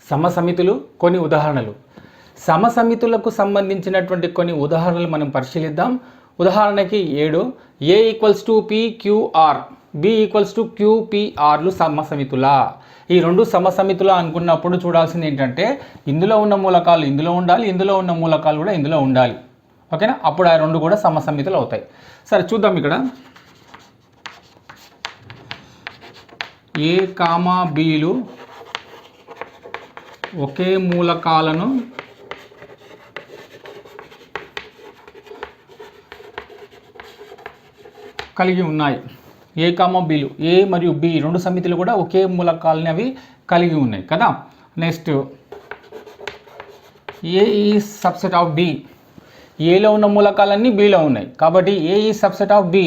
సమసమితులు కొన్ని ఉదాహరణలు. సమసమితులకు సంబంధించినటువంటి కొన్ని ఉదాహరణలు మనం పరిశీలిద్దాం. ఉదాహరణకి 7 A = PQR, B = QPRలు సమసమితులా? ఈ రెండు సమసమితులా అనుకున్నప్పుడు చూడాల్సింది ఏంటంటే ఇందులో ఉన్న మూలకాలు ఇందులో ఉండాలి, ఇందులో ఉన్న మూలకాలు కూడా ఇందులో ఉండాలి. ఓకేనా? అప్పుడు ఆ రెండు కూడా సమసమితులు అవుతాయి. సరే చూద్దాం. ఇక్కడ A, Bలు ఒకే మూలకాలను కలిగి ఉన్నాయి. A, Bలు, A మరియు B రెండు సమితులు కూడా ఒకే మూలకాలని అవి కలిగి ఉన్నాయి కదా. Next A is subset of B. ఏలో ఉన్న మూలకాలన్నీ Bలో ఉన్నాయి కాబట్టి A is subset of B.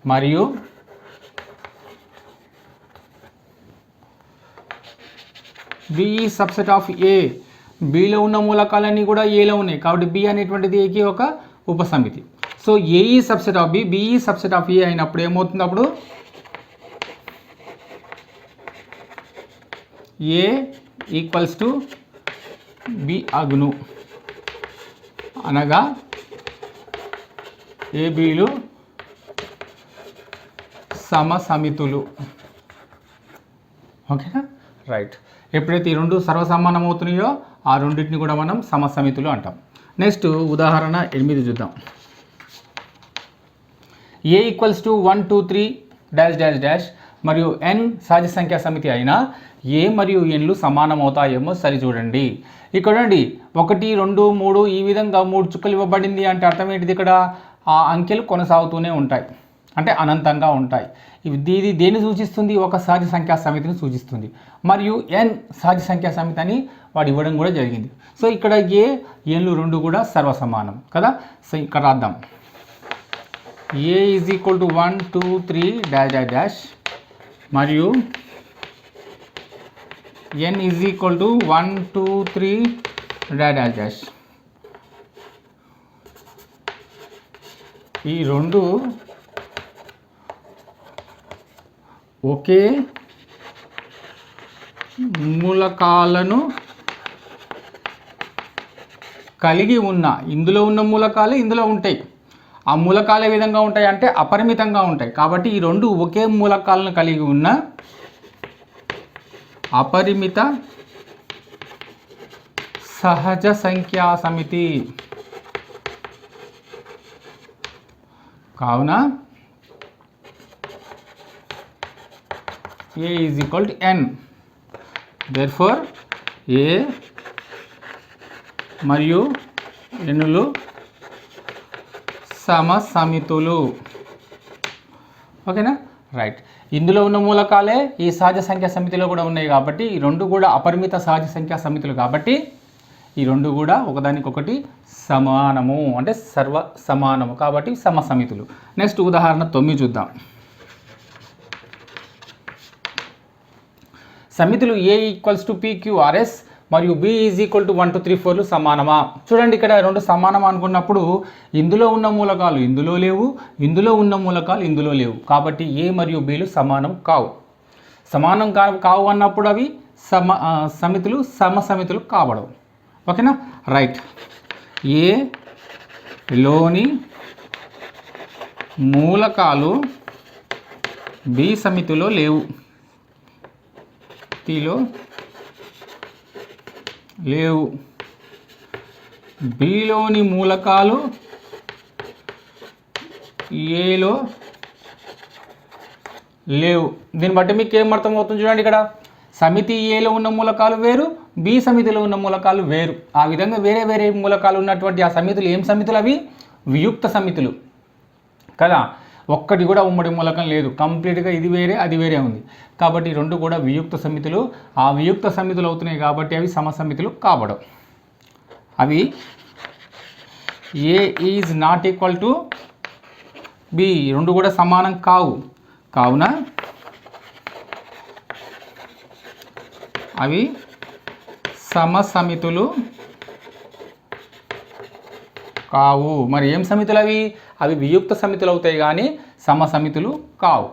మరియు B is subset of A. Bలో ఉన్న మూలకాలన్నీ కూడా Aలో ఉన్నాయి కాబట్టి B అనేటువంటిది Aకి ఒక ఉపసమితి. So A is subset of B, B is subset of A అయినప్పుడు ఏమవుతుంది? అప్పుడు A = B అగును. అనగా ABలు సమసమితులు. ఓకేనా? రైట్. ఎప్పుడైతే ఈ రెండు సర్వసమానం అవుతున్నాయో ఆ రెండింటిని కూడా మనం సమసమితులు అంటాం. నెక్స్ట్ ఉదాహరణ 8 చూద్దాం. A = 1 2 3 మరియు n సహజ సంఖ్యా సమితి అయినా A మరియు nలు సమానం అవుతాయేమో సరి చూడండి. ఇక్కడ చూడండి 1 2 3 ఈ విధంగా 3 చుక్కలు ఇవ్వబడింది అంటే అర్థం ఏంటిది? ఇక్కడ ఆ అంకెలు కొనసాగుతూనే ఉంటాయి అంటే అనంతంగా ఉంటాయి. ఇది దేన్ని సూచిస్తుంది? ఒక సహజ సంఖ్యా సమితిని సూచిస్తుంది. మరియు n సహజ సంఖ్యా సమితి అని వాడు ఇవ్వడం కూడా జరిగింది. సో ఇక్కడ A, nలు రెండు కూడా సర్వసమానం కదా. సో ఇక్కడ రాద్దాం. A = 1 2 3 మరియు n = 1 2 3 ఈ రెండు ఒకే మూలకాలను కలిగి ఉన్న ఇందులో ఉన్న మూలకాలే ఇందులో ఉంటాయి. ఆ మూలకాలు ఏ విధంగా ఉంటాయి అంటే అపరిమితంగా ఉంటాయి. కాబట్టి ఈ రెండు ఒకే మూలకాలను కలిగి ఉన్న అపరిమిత సహజ సంఖ్యా సమితి. కావున A = n. therefore A మరియు nలు సమసమితులు. ఓకేనా? రైట్. ఇందులో ఉన్న మూలకాలే ఈ సహజ సంఖ్యా సమితిలో కూడా ఉన్నాయి కాబట్టి ఈ రెండు కూడా అపరిమిత సహజ సంఖ్యా సమితులు కాబట్టి ఈ రెండు కూడా ఒకదానికొకటి సమానము అంటే సర్వ సమానము కాబట్టి సమసమితులు. నెక్స్ట్ ఉదాహరణ 9 చూద్దాం. సమితులు A = PQRS మరియు B = 1 2 3 4లు సమానమా? చూడండి ఇక్కడ రెండు సమానం అనుకున్నప్పుడు ఇందులో ఉన్న మూలకాలు ఇందులో లేవు, ఇందులో ఉన్న మూలకాలు ఇందులో లేవు కాబట్టి A మరియు Bలు సమానం కావు. సమానం కావు అన్నప్పుడు అవి సమితులు సమసమితులు కాబడవు. ఓకేనా? రైట్. Aలోని మూలకాలు B సమితిలో లేవు, Tలో లేవు. Bలోని మూలకాలు Aలో లేవు. దీన్ని బట్టి మీకు ఏం అర్థమవుతుంది చూడండి. ఇక్కడ సమితి Aలో ఉన్న మూలకాలు వేరు, B సమితిలో ఉన్న మూలకాలు వేరు. ఆ విధంగా వేరే వేరే మూలకాలు ఉన్నటువంటి ఆ సమితులు ఏం సమితులు? అవి వియుక్త సమితులు కదా. ఒక్కటి కూడా ఉమ్మడి మూలకం లేదు. కంప్లీట్గా ఇది వేరే అది వేరే ఉంది కాబట్టి రెండు కూడా వియుక్త సమితులు. ఆ వియుక్త సమితులు అవుతున్నాయి కాబట్టి అవి సమసమితులు కాబడవు. అవి A is not equal to B రెండు కూడా సమానం కావు. కావున అవి సమసమితులు కావు. మరి ఏం సమితులు అవి? అవి వియుక్త సమితులు అవుతాయి కానీ సమసమితులు కావు.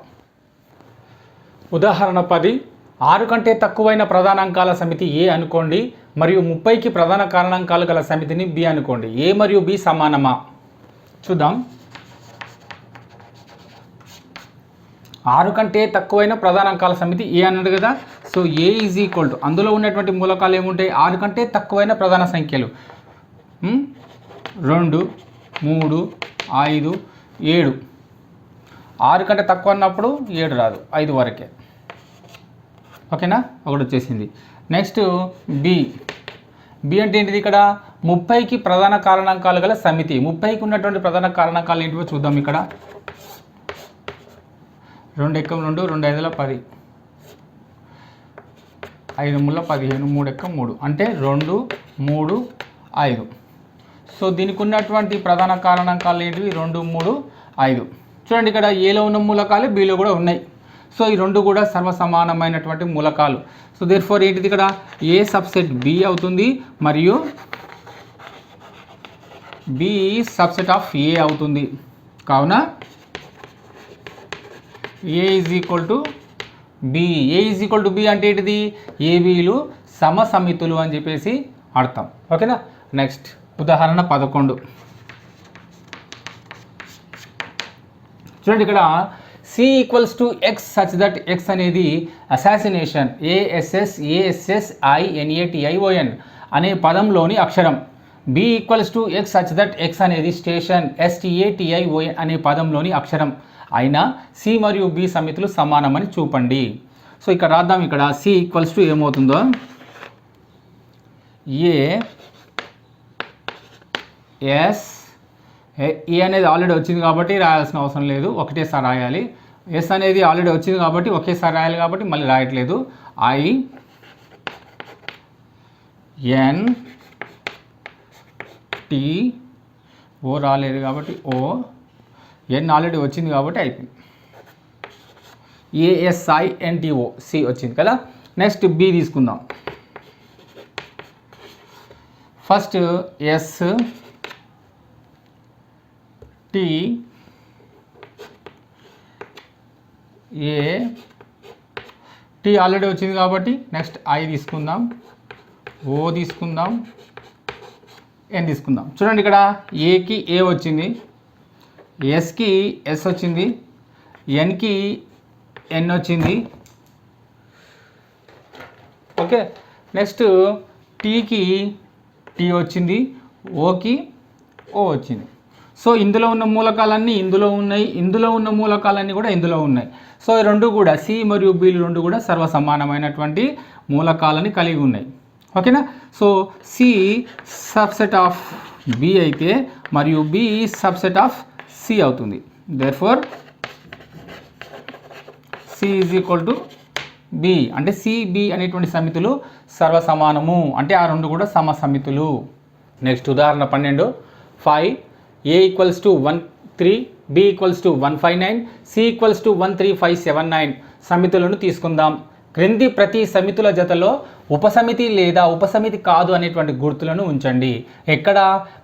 ఉదాహరణ 10 6 కంటే తక్కువైన ప్రధానాంకాల సమితి ఏ అనుకోండి మరియు 30కి ప్రధాన కారణాంకాలు గల సమితిని బి అనుకోండి. ఏ మరియు బి సమానమా? చూద్దాం. 6 కంటే తక్కువైన ప్రధానాంకాల సమితి ఏ అన్నాడు కదా. So A is equal to అందులో ఉన్నటువంటి మూలకాలు ఏముంటాయి? 6 కంటే తక్కువైన ప్రధాన సంఖ్యలు 2, 3, 5, 7. 6 కంటే తక్కువ అన్నప్పుడు 7 రాదు, 5 వరకే. ఓకేనా, ఒకటి వచ్చేసింది. Next B. బి అంటే ఏంటిది? ఇక్కడ 30కి ప్రధాన కారణాంకాలు గల సమితి. 30కి ఉన్నటువంటి ప్రధాన కారణాంకాలు ఏంటివో చూద్దాం. ఇక్కడ 2 ఎక్కం 2, 2 5ల 10, 5 3ల 15, 3 ఎక్కం 3 అంటే 2, 3, 5. సో దీనికి ఉన్నటువంటి ప్రధాన కారణాంకాలు ఏంటివి? 2, 3, 5. చూడండి, ఇక్కడ ఏలో ఉన్న మూలకాలు బిలో కూడా ఉన్నాయి. సో ఈ రెండు కూడా సర్వసమానమైనటువంటి మూలకాలు. సో దేర్ఫోర్ ఏంటిది? ఇక్కడ ఏ సబ్సెట్ బి అవుతుంది మరియు బి సబ్సెట్ ఆఫ్ ఏ అవుతుంది. కావున A is equal to B. A is equal to B అంటే ఏంటిది? ఏబీలు సమసమితులు అని చెప్పేసి అర్థం. ఓకేనా. నెక్స్ట్ ఉదాహరణ 11. చూడండి, ఇక్కడ C equals to x such that x అనేది అసాసినేషన్ ASSASSINATION అనే పదంలోని అక్షరం. B equals to x such that x అనేది స్టేషన్ STATION అనే పదంలోని అక్షరం అయినా C మరియు B సమితులు సమానమని చూపండి. సో ఇక్కడ రాద్దాం. ఇక్కడ C ఈక్వల్స్ టు ఏమవుతుందో ఏ అనేది ఆల్రెడీ వచ్చింది కాబట్టి రాయాల్సిన అవసరం లేదు, ఒకటేసారి రాయాలి. ఎస్ అనేది ఆల్రెడీ వచ్చింది కాబట్టి ఒకేసారి రాయాలి కాబట్టి మళ్ళీ రాయట్లేదు. INT ఓ రాలేదు కాబట్టి ఎన్ ఆల్రెడీ వచ్చింది కాబట్టి అయిపోయింది. ASINTO C వచ్చింది కదా. నెక్స్ట్ బి తీసుకుందాం. ఫస్ట్ ST ఆల్రెడీ వచ్చింది కాబట్టి నెక్స్ట్ I తీసుకుందాం, O తీసుకుందాం, N తీసుకుందాం. చూడండి, ఇక్కడ ఏకి ఏ వచ్చింది, ఎస్కి ఎస్ వచ్చింది, ఎన్కి ఎన్ వచ్చింది. ఓకే. నెక్స్ట్ టీకి టీ వచ్చింది, ఓకి ఓ వచ్చింది. సో ఇందులో ఉన్న మూలకాలన్నీ ఇందులో ఉన్నాయి, ఇందులో ఉన్న మూలకాలన్నీ కూడా ఇందులో ఉన్నాయి. సో ఈ రెండు కూడా సి మరియు బిలు రెండు కూడా సర్వసమానమైనటువంటి మూలకాలని కలిగి ఉన్నాయి. ఓకేనా. So C subset of B అయితే మరియు బి సబ్సెట్ ఆఫ్ సి అవుతుంది. Therefore C is equal to B అంటే సిబి అనేటువంటి సమితులు సర్వసమానము అంటే ఆ రెండు కూడా సమసమితులు. నెక్స్ట్ ఉదాహరణ 12. 5 A equals to 13, B equals to 159, C equals to 13579 సమితులను తీసుకుందాం. క్రింది ప్రతి సమితుల జతలో ఉపసమితి లేదా ఉపసమితి కాదు అనేటువంటి గుర్తులను ఉంచండి. ఎక్కడ?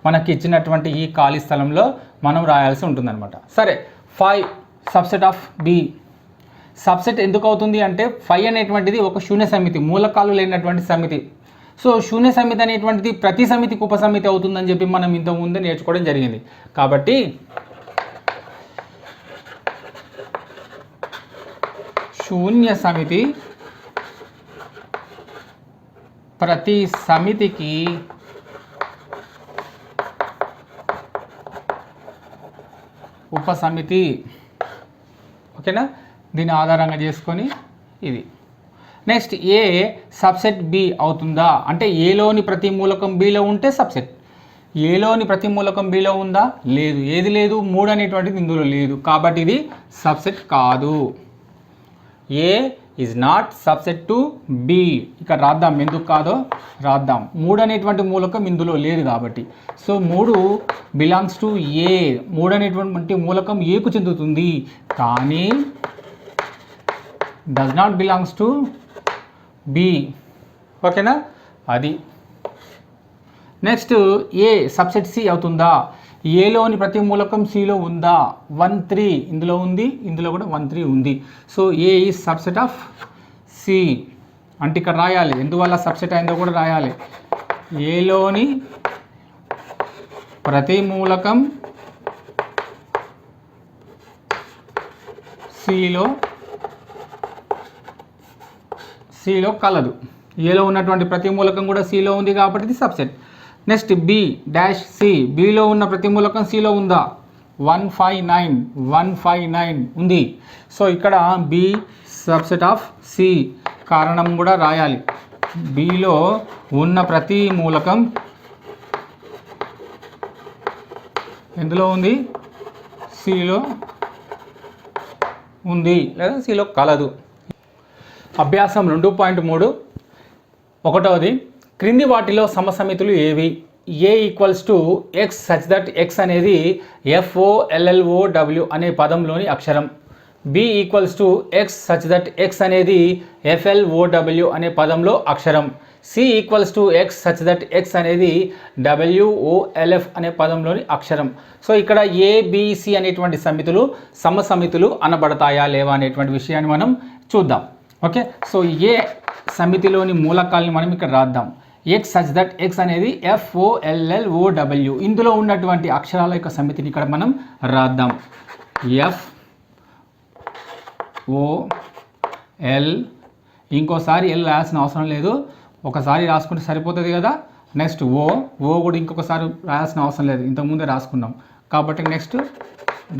మనకి ఇచ్చినటువంటి ఈ ఖాళీ స్థలంలో మనం రాయాల్సి ఉంటుందన్నమాట. సరే, 5 సబ్సెట్ ఆఫ్ B. సబ్సెట్ ఎందుకు అవుతుంది అంటే 5 అనేటువంటిది ఒక శూన్య సమితి, మూలకాలు లేనటువంటి సమితి. సో శూన్య సమితి అనేటువంటిది ప్రతి సమితికి ఉపసమితి అవుతుందని చెప్పి మనం ఇంతకుముందే నేర్చుకోవడం జరిగింది. కాబట్టి శూన్య సమితి ప్రతి సమితికి ఉపసమితి. ఓకేనా. దీన్ని ఆధారంగా చేసుకొని ఇది. నెక్స్ట్ ఏ సబ్సెట్ బి అవుతుందా అంటే ఏలోని ప్రతి మూలకం బిలో ఉంటే సబ్సెట్. ఏలోని ప్రతి మూలకం బిలో ఉందా? లేదు. ఏది లేదు? 3 అనేటువంటిది ఇందులో లేదు కాబట్టి ఇది సబ్సెట్ కాదు. A is not subset to B. ఇక్కడ రాద్దాం, ఎందుకు కాదో రాద్దాం. 3 అనేటువంటి మూలకం ఇందులో లేదు కాబట్టి. సో 3 బిలాంగ్స్ టు ఏ. 3 అనేటువంటి మూలకం ఏకు చెందుతుంది కానీ does not belongs to be. ఓకేనా, అది. నెక్స్ట్ ఏ సబ్సెట్ సి అవుతుందా? ఏలోని ప్రతి మూలకం సిలో ఉందా? 1 3 ఇందులో ఉంది, ఇందులో కూడా 1 3 ఉంది. So A is subset of C అంటే ఇక్కడ రాయాలి, ఎందువల్ల సబ్సెట్ అయిందో కూడా రాయాలి. ఏలోని ప్రతి మూలకం సిలో కలదు. ఏలో ఉన్నటువంటి ప్రతి మూలకం కూడా సిలో ఉంది కాబట్టి ఇది subset. Next B dash C, బిలో ఉన్న ప్రతి మూలకం సిలో ఉందా? 159 ఉంది. సో ఇక్కడ బి సబ్సెట్ ఆఫ్ సి కారణం కూడా రాయాలి. బిలో ఉన్న ప్రతి మూలకం ఎందులో ఉంది? సిలో ఉంది లేదా సిలో కలదు. అభ్యాసం 2.3 ఒకటవది, క్రింది వాటిలో సమసమితులు ఏవి? A equals to x such that x అనేది FOLLOW అనే పదంలోని అక్షరం. B equals to x such that x అనేది FLOW అనే పదంలో అక్షరం. C equals to x such that x అనేది WOLF అనే పదంలోని అక్షరం. సో ఇక్కడ ABC అనేటువంటి సమితులు సమసమితులు అనబడతాయా లేవా అనేటువంటి విషయాన్ని మనం చూద్దాం. ఓకే, సో ఏ సమితిలోని మూలకాలని మనం ఇక్కడ రాద్దాం. ఎక్స్ సచ్ దట్ ఎక్స్ అనేది FOLLOW. ఇందులో ఉన్నటువంటి అక్షరాల యొక్క సమితిని ఇక్కడ మనం రాద్దాం. FOL, ఇంకోసారి ఎల్ రాయాల్సిన అవసరం లేదు, ఒకసారి రాసుకుంటే సరిపోతుంది కదా. నెక్స్ట్ ఓ కూడా ఇంకొకసారి రాయాల్సిన అవసరం లేదు, ఇంతకుముందే రాసుకున్నాం కాబట్టి. నెక్స్ట్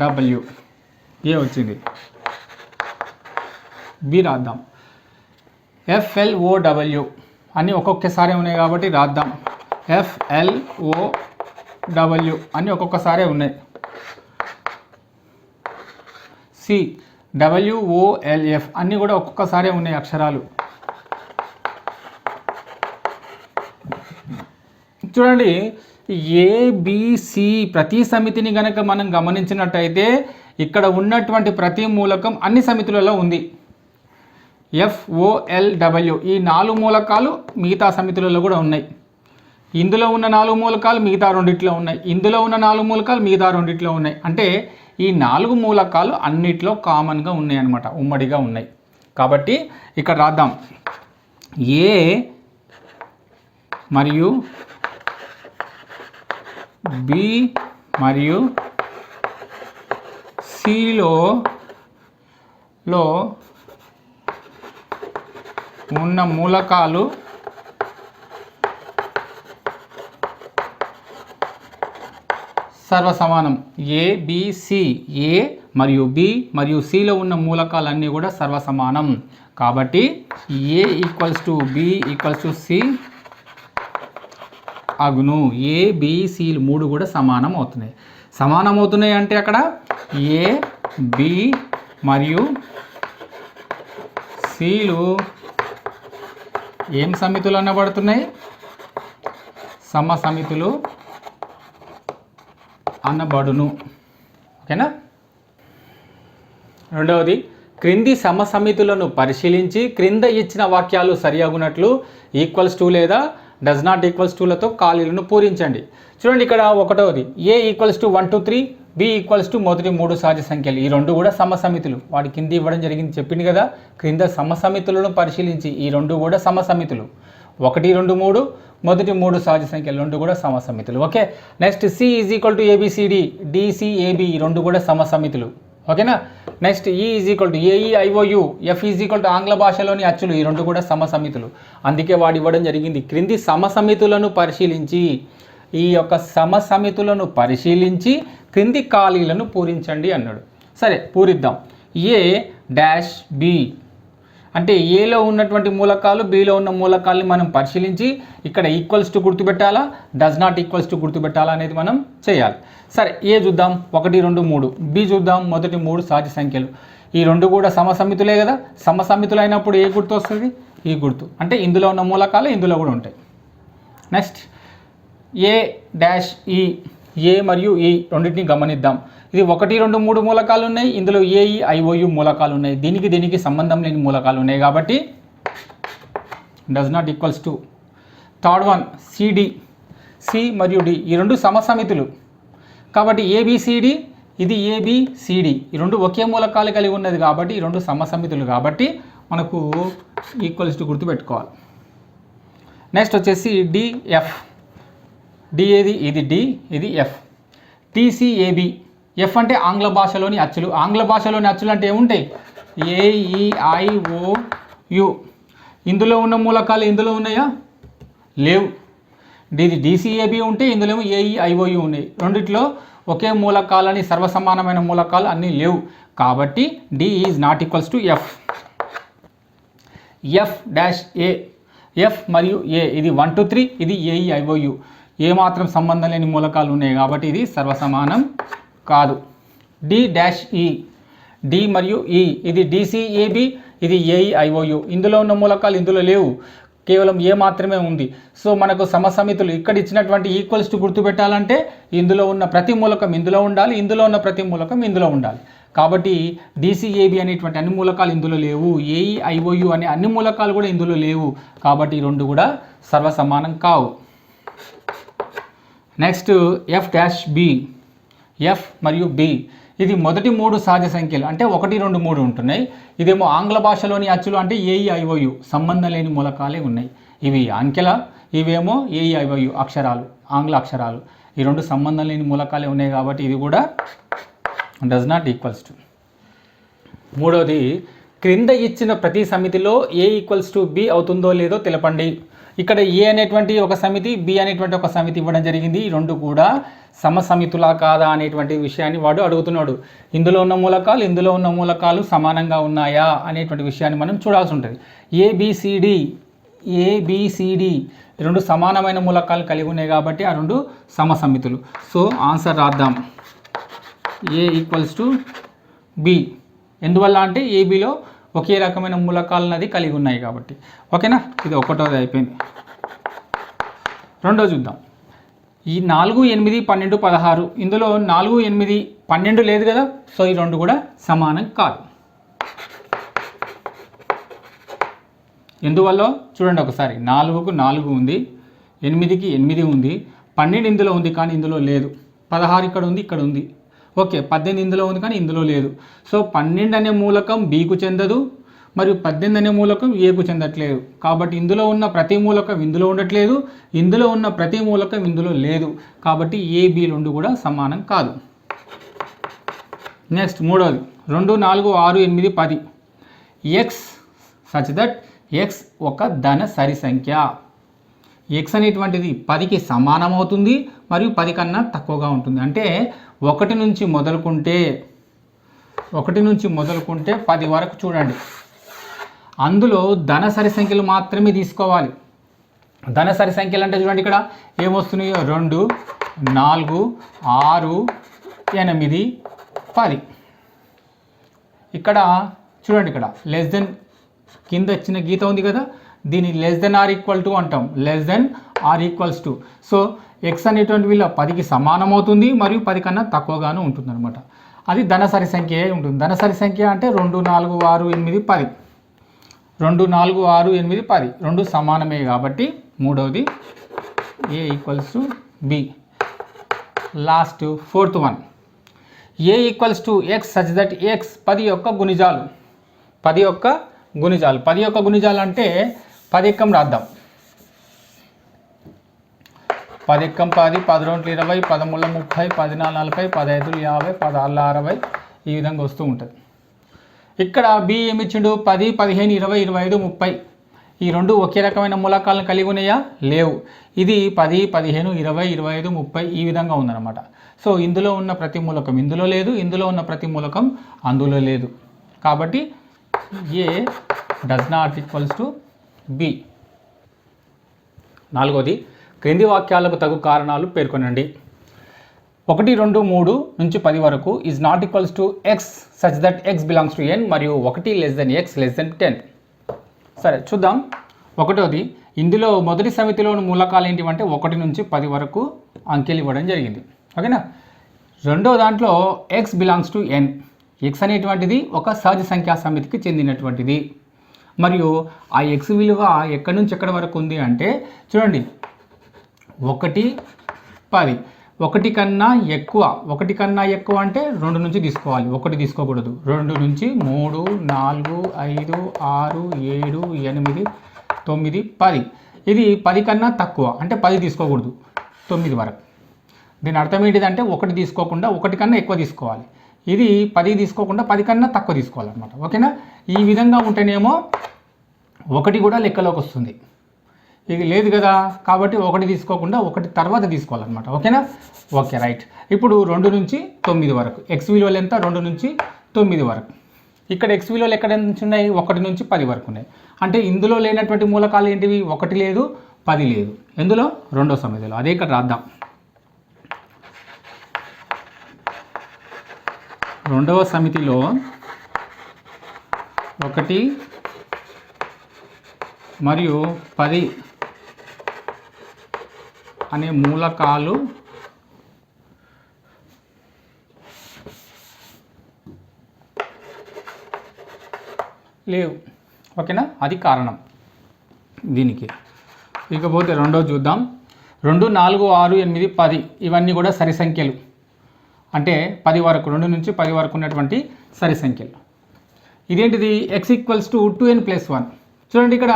W, ఏ వచ్చింది. బి రాద్దాం. FLOW అన్నీ ఒక్కొక్కసారి ఉన్నాయి కాబట్టి రాద్దాం. FLOW అన్నీ ఒక్కొక్కసారే ఉన్నాయి. సి WOLF అన్నీ కూడా ఒక్కొక్కసారే ఉన్నాయి అక్షరాలు. చూడండి, ABC ప్రతి సమితిని గనక మనం గమనించినట్టయితే ఇక్కడ ఉన్నటువంటి ప్రతి మూలకం అన్ని సమితులలో ఉంది. FOLW ఈ 4 మూలకాలు మిగతా సమితులలో కూడా ఉన్నాయి. ఇందులో ఉన్న 4 మూలకాలు మిగతా రెండిట్లో ఉన్నాయి. ఇందులో ఉన్న 4 మూలకాలు మిగతా రెండిట్లో ఉన్నాయి. అంటే ఈ 4 మూలకాలు అన్నిట్లో కామన్గా ఉన్నాయి అన్నమాట, ఉమ్మడిగా ఉన్నాయి. కాబట్టి ఇక్కడ రాద్దాం. ఏ మరియు బి మరియు సిలో ఉన్న మూలకాలు సర్వసమానం. ABC, ఏ మరియు బి మరియు సిలో ఉన్న మూలకాలన్నీ కూడా సర్వసమానం. కాబట్టి A equals to B equals to C అగును. ABC 3 కూడా సమానం అవుతున్నాయి. సమానం అవుతున్నాయి అంటే అక్కడ ఏ బి మరియు సిలు ఏం సమితులు అనబడుతున్నాయి? సమసమితులు అనబడును. ఓకేనా. రెండవది, క్రింది సమసమితులను పరిశీలించి క్రింద ఇచ్చిన వాక్యాలు సరియగునట్లు ఈక్వల్స్ టు లేదా డస్ నాట్ ఈక్వల్స్ టులతో ఖాళీలను పూరించండి. చూడండి, ఇక్కడ ఒకటవది A equals to 1 2 3, B equals to మొదటి 3 సహజ సంఖ్యలు. ఈ 2 కూడా సమసమితులు. వాడి కింద ఇవ్వడం జరిగింది, చెప్పింది కదా. క్రింద సమసమితులను పరిశీలించి ఈ 2 కూడా సమసమితులు. 1 2 3 మొదటి 3 సహజ సంఖ్యలు 2 కూడా సమసమితులు. Okay. Next C is equal to ABCD, DCAB ఈ 2 కూడా సమసమితులు. ఓకేనా. Next E is equal to AEIOU, F is equal to ఆంగ్ల భాషలోని అచ్చులు ఈ 2 కూడా సమసమితులు. అందుకే వాడు ఇవ్వడం జరిగింది, క్రింది సమసమితులను పరిశీలించి, ఈ యొక్క సమసమితులను పరిశీలించి క్రింది ఖాళీలను పూరించండి అన్నాడు. సరే, పూరిద్దాం. ఏ డాష్ బి అంటే ఏలో ఉన్నటువంటి మూలకాలు బిలో ఉన్న మూలకాలని మనం పరిశీలించి ఇక్కడ ఈక్వల్స్ టు గుర్తుపెట్టాలా, డస్ నాట్ ఈక్వల్స్ టు గుర్తుపెట్టాలా అనేది మనం చేయాలి. సరే, ఏ చూద్దాం 1 2 3, బి చూద్దాం మొదటి 3 సహజ సంఖ్యలు. ఈ 2 కూడా సమసమితులే కదా. సమసమితులు అయినప్పుడు ఏ గుర్తు వస్తుంది? ఈ గుర్తు. అంటే ఇందులో ఉన్న మూలకాలు ఇందులో కూడా ఉంటాయి. నెక్స్ట్ ఏ డాష్ ఈ, ఏ మరియు ఈ రెండింటిని గమనిద్దాం. ఇది 1 2 3 మూలకాలు ఉన్నాయి, ఇందులో AEIOU మూలకాలు ఉన్నాయి. దీనికి సంబంధం లేని మూలకాలు ఉన్నాయి కాబట్టి does not equals to. Third one CD, C మరియు డి ఈ 2 సమసమితులు కాబట్టి ABCD, ఇది ABCD ఈ 2 ఒకే మూలకాలు కలిగి ఉన్నది కాబట్టి ఈ 2 సమసమితులు కాబట్టి మనకు ఈక్వల్స్ టు గుర్తుపెట్టుకోవాలి. నెక్స్ట్ వచ్చేసి డిఎఫ్. డి ఏది? ఇది డి, ఇది ఎఫ్. టీసీఏబి. ఎఫ్ అంటే ఆంగ్ల భాషలోని అచ్చులు. ఆంగ్ల భాషలోని అచ్చులు అంటే ఏముంటాయి? ఏఈఐఓయు. ఇందులో ఉన్న మూలకాలు ఇందులో ఉన్నాయా? లేవు. ఇది డిసిఏబి ఉంటే ఇందులో ఏఈఐఓయు ఉన్నాయి. రెండిట్లో ఒకే మూలకాలని సర్వసమానమైన మూలకాలు అన్నీ లేవు. కాబట్టి D is not equals to F. F dash A. F మరియు ఏ ఇది 1 to 3, ఇది ఏఈఐఓయు. ఏమాత్రం సంబంధం లేని మూలకాలు ఉన్నాయి కాబట్టి ఇది సర్వసమానం కాదు. డి డాష్ ఈ. డి మరియు ఈ ఇది డిసిఏబి, ఇది ఏఈఐఓయు. ఇందులో ఉన్న మూలకాలు ఇందులో లేవు, కేవలం ఏ మాత్రమే ఉంది. సో మనకు సమసమితులు ఇక్కడ ఇచ్చినటువంటి ఈక్వల్స్ టు గుర్తుపెట్టాలంటే ఇందులో ఉన్న ప్రతి మూలకం ఇందులో ఉండాలి, ఇందులో ఉన్న ప్రతి మూలకం ఇందులో ఉండాలి. కాబట్టి డిసిఏబి అనేటువంటి అన్ని మూలకాలు ఇందులో లేవు, ఏఈఐఓయు అనే అన్ని మూలకాలు కూడా ఇందులో లేవు. కాబట్టి ఈ రెండు కూడా సర్వసమానం కావు. Next F dash B. F మరియు బి ఇది మొదటి 3 సహజ సంఖ్యలు అంటే 1, 2, 3 ఉంటున్నాయి. ఇదేమో ఆంగ్ల భాషలోని అచ్చులు అంటే ఏఈఐఓయు, సంబంధం లేని మూలకాలే ఉన్నాయి. ఇవి అంకెల, ఇవేమో ఏఈఐఓయు అక్షరాలు, ఆంగ్ల అక్షరాలు. ఈ రెండు సంబంధం లేని మూలకాలే ఉన్నాయి కాబట్టి ఇది కూడా డస్ నాట్ ఈక్వల్స్ టు. మూడవది, క్రింద ఇచ్చిన ప్రతి సమితిలో ఏ ఈక్వల్స్ టు బి అవుతుందో లేదో తెలపండి. ఇక్కడ ఏ అనేటువంటి ఒక సమితి, బి అనేటువంటి ఒక సమితి ఇవ్వడం జరిగింది. ఈ రెండు కూడా సమసమితులా కాదా అనేటువంటి విషయాన్ని వాడు అడుగుతున్నాడు. ఇందులో ఉన్న మూలకాలు ఇందులో ఉన్న మూలకాలు సమానంగా ఉన్నాయా అనేటువంటి విషయాన్ని మనం చూడాల్సి ఉంటుంది. ఏబిసిడి రెండు సమానమైన మూలకాలు కలిగి ఉన్నాయి కాబట్టి ఆ రెండు సమసమితులు. సో ఆన్సర్ రాద్దాం. ఏ ఈక్వల్స్ టు బి. ఎందువల్ల అంటే ఏబిలో ఒకే రకమైన మూలకాలన్నది కలిగి ఉన్నాయి కాబట్టి. ఓకేనా? ఇది ఒకటోది అయిపోయింది. రెండో చూద్దాం. ఈ 4, 8, 12, 16 ఇందులో 4, 8, 12 లేదు కదా. సో ఈ రెండు కూడా సమానం కాదు. ఎందువల్ల చూడండి ఒకసారి. 4కు 4 ఉంది, 8కి 8 ఉంది, 12 ఇందులో ఉంది కానీ ఇందులో లేదు, 16 ఇక్కడ ఉంది, ఇక్కడ ఉంది. ఓకే, 18 ఇందులో ఉంది కానీ ఇందులో లేదు. సో 12 అనే మూలకం బికు చెందదు మరియు 18 అనే మూలకం ఏకు చెందట్లేదు. కాబట్టి ఇందులో ఉన్న ప్రతి మూలకం ఇందులో ఉండట్లేదు, ఇందులో ఉన్న ప్రతి మూలకం ఇందులో లేదు. కాబట్టి ఏ, బి రెండు కూడా సమానం కాదు. నెక్స్ట్ మూడవది, 2, 4, 6, 8, 10 ఎక్స్ సచ్ దట్ ఎక్స్ ఒక ధన సరి సంఖ్య. ఎక్స్ అనేటువంటిది 10కి సమానం అవుతుంది మరియు 10 కన్నా తక్కువగా ఉంటుంది. అంటే 1 నుంచి మొదలుకుంటే 10 వరకు చూడండి. అందులో ధన సరి సంఖ్యలు మాత్రమే తీసుకోవాలి. ధన సరి సంఖ్యలు అంటే చూడండి ఇక్కడ ఏమొస్తున్నాయో 2, 4, 6, 8, 10. ఇక్కడ చూడండి, ఇక్కడ లెస్ దెన్ కింద ఇచ్చిన గీత ఉంది కదా, దీన్ని less than or equal to అంటాం. Less than or equals to. So x అనేటువంటి వీళ్ళ 10కి సమానం అవుతుంది మరియు 10 కన్నా తక్కువగాను ఉంటుంది అనమాట. అది ధనసరి సంఖ్య ఉంటుంది. ధనసరి సంఖ్య అంటే 2, 4, 6, 8, 10. 2, 4, 6, 8, 10 రెండు సమానమే కాబట్టి మూడవది A equals to B. Last fourth one, A equals to x such that x 10 యొక్క గుణిజాలు. 10 యొక్క గుణిజాలు అంటే 10 ఎక్కం రాద్దాం. 10 ఎక్కం 10, 10 2 20, 10 3 30, 14 40, 15 50, 16 60 ఈ విధంగా వస్తూ ఉంటుంది. ఇక్కడ బి ఏమిచ్చిండు? 10, 15, 20, 25, 30 ఈ రెండు ఒకే రకమైన మూలకాలను కలిగి ఉన్నాయా? లేవు. ఇది 10, 15, 20, 25, 30 ఈ విధంగా ఉందన్నమాట. సో ఇందులో ఉన్న ప్రతి మూలకం ఇందులో లేదు, ఇందులో ఉన్న ప్రతి మూలకం అందులో లేదు. కాబట్టి A does not equals to B. నాలుగోది, క్రింది వాక్యాలకు తగు కారణాలు పేర్కొనండి. 1, 2, 3 నుంచి 10 వరకు is not equals to x such that x belongs to N మరియు 1 less than x less than 10. సరే చూద్దాం. ఒకటోది, ఇందులో మొదటి సమితిలోని మూలకాలు ఏంటివంటే 1 నుంచి 10 వరకు అంకెలు ఇవ్వడం జరిగింది. ఓకేనా? రెండో దాంట్లో X belongs to N. X అనేటువంటిది ఒక సహజ సంఖ్యా సమితికి చెందినటువంటిది మరియు ఆ ఎక్స్ విలువ ఎక్కడి నుంచి ఎక్కడి వరకు ఉంది అంటే చూడండి 1, 10 ఒకటి కన్నా ఎక్కువ అంటే 2 నుంచి తీసుకోవాలి, 1 తీసుకోకూడదు. 2 నుంచి 3, 4, 5, 6, 7, 8, 9, 10. ఇది 10 కన్నా తక్కువ అంటే 10 తీసుకోకూడదు, 9 వరకు. దీని అర్థం ఏంటిదంటే 1 తీసుకోకుండా 1 కన్నా ఎక్కువ తీసుకోవాలి. ఇది 10 తీసుకోకుండా 10 కన్నా తక్కువ తీసుకోవాలన్నమాట. ఓకేనా? ఈ విధంగా ఉంటేనేమో 1 కూడా లెక్కలోకి వస్తుంది. ఇది లేదు కదా, కాబట్టి 1 తీసుకోకుండా 1 తర్వాత తీసుకోవాలన్నమాట. ఓకేనా? Okay, right. ఇప్పుడు 2 నుంచి 9 వరకు ఎక్స్ విలువలు ఎంత? 2 నుంచి 9 వరకు. ఇక్కడ ఎక్స్ విలువలు ఎక్కడ నుంచి ఉన్నాయి? 1 నుంచి 10 వరకు ఉన్నాయి. అంటే ఇందులో లేనటువంటి మూలకాలు ఏంటివి? 1 లేదు, 10 లేదు. ఎందులో? రెండో సమితిలో. అదే ఇక్కడ రాద్దాం. రెండవ సమితిలో 1 మరియు 10 అనే మూలకాలు లేవు. ఓకేనా? అది కారణం దీనికి. ఇకపోతే రెండోది చూద్దాం. 2, 4, 6, 8, 10 ఇవన్నీ కూడా సరి సంఖ్యలు. అంటే 10 వరకు, 2 నుంచి 10 వరకు ఉన్నటువంటి సరి సంఖ్యలు. ఇదేంటిది? x = 2n + 1. చూడండి, ఇక్కడ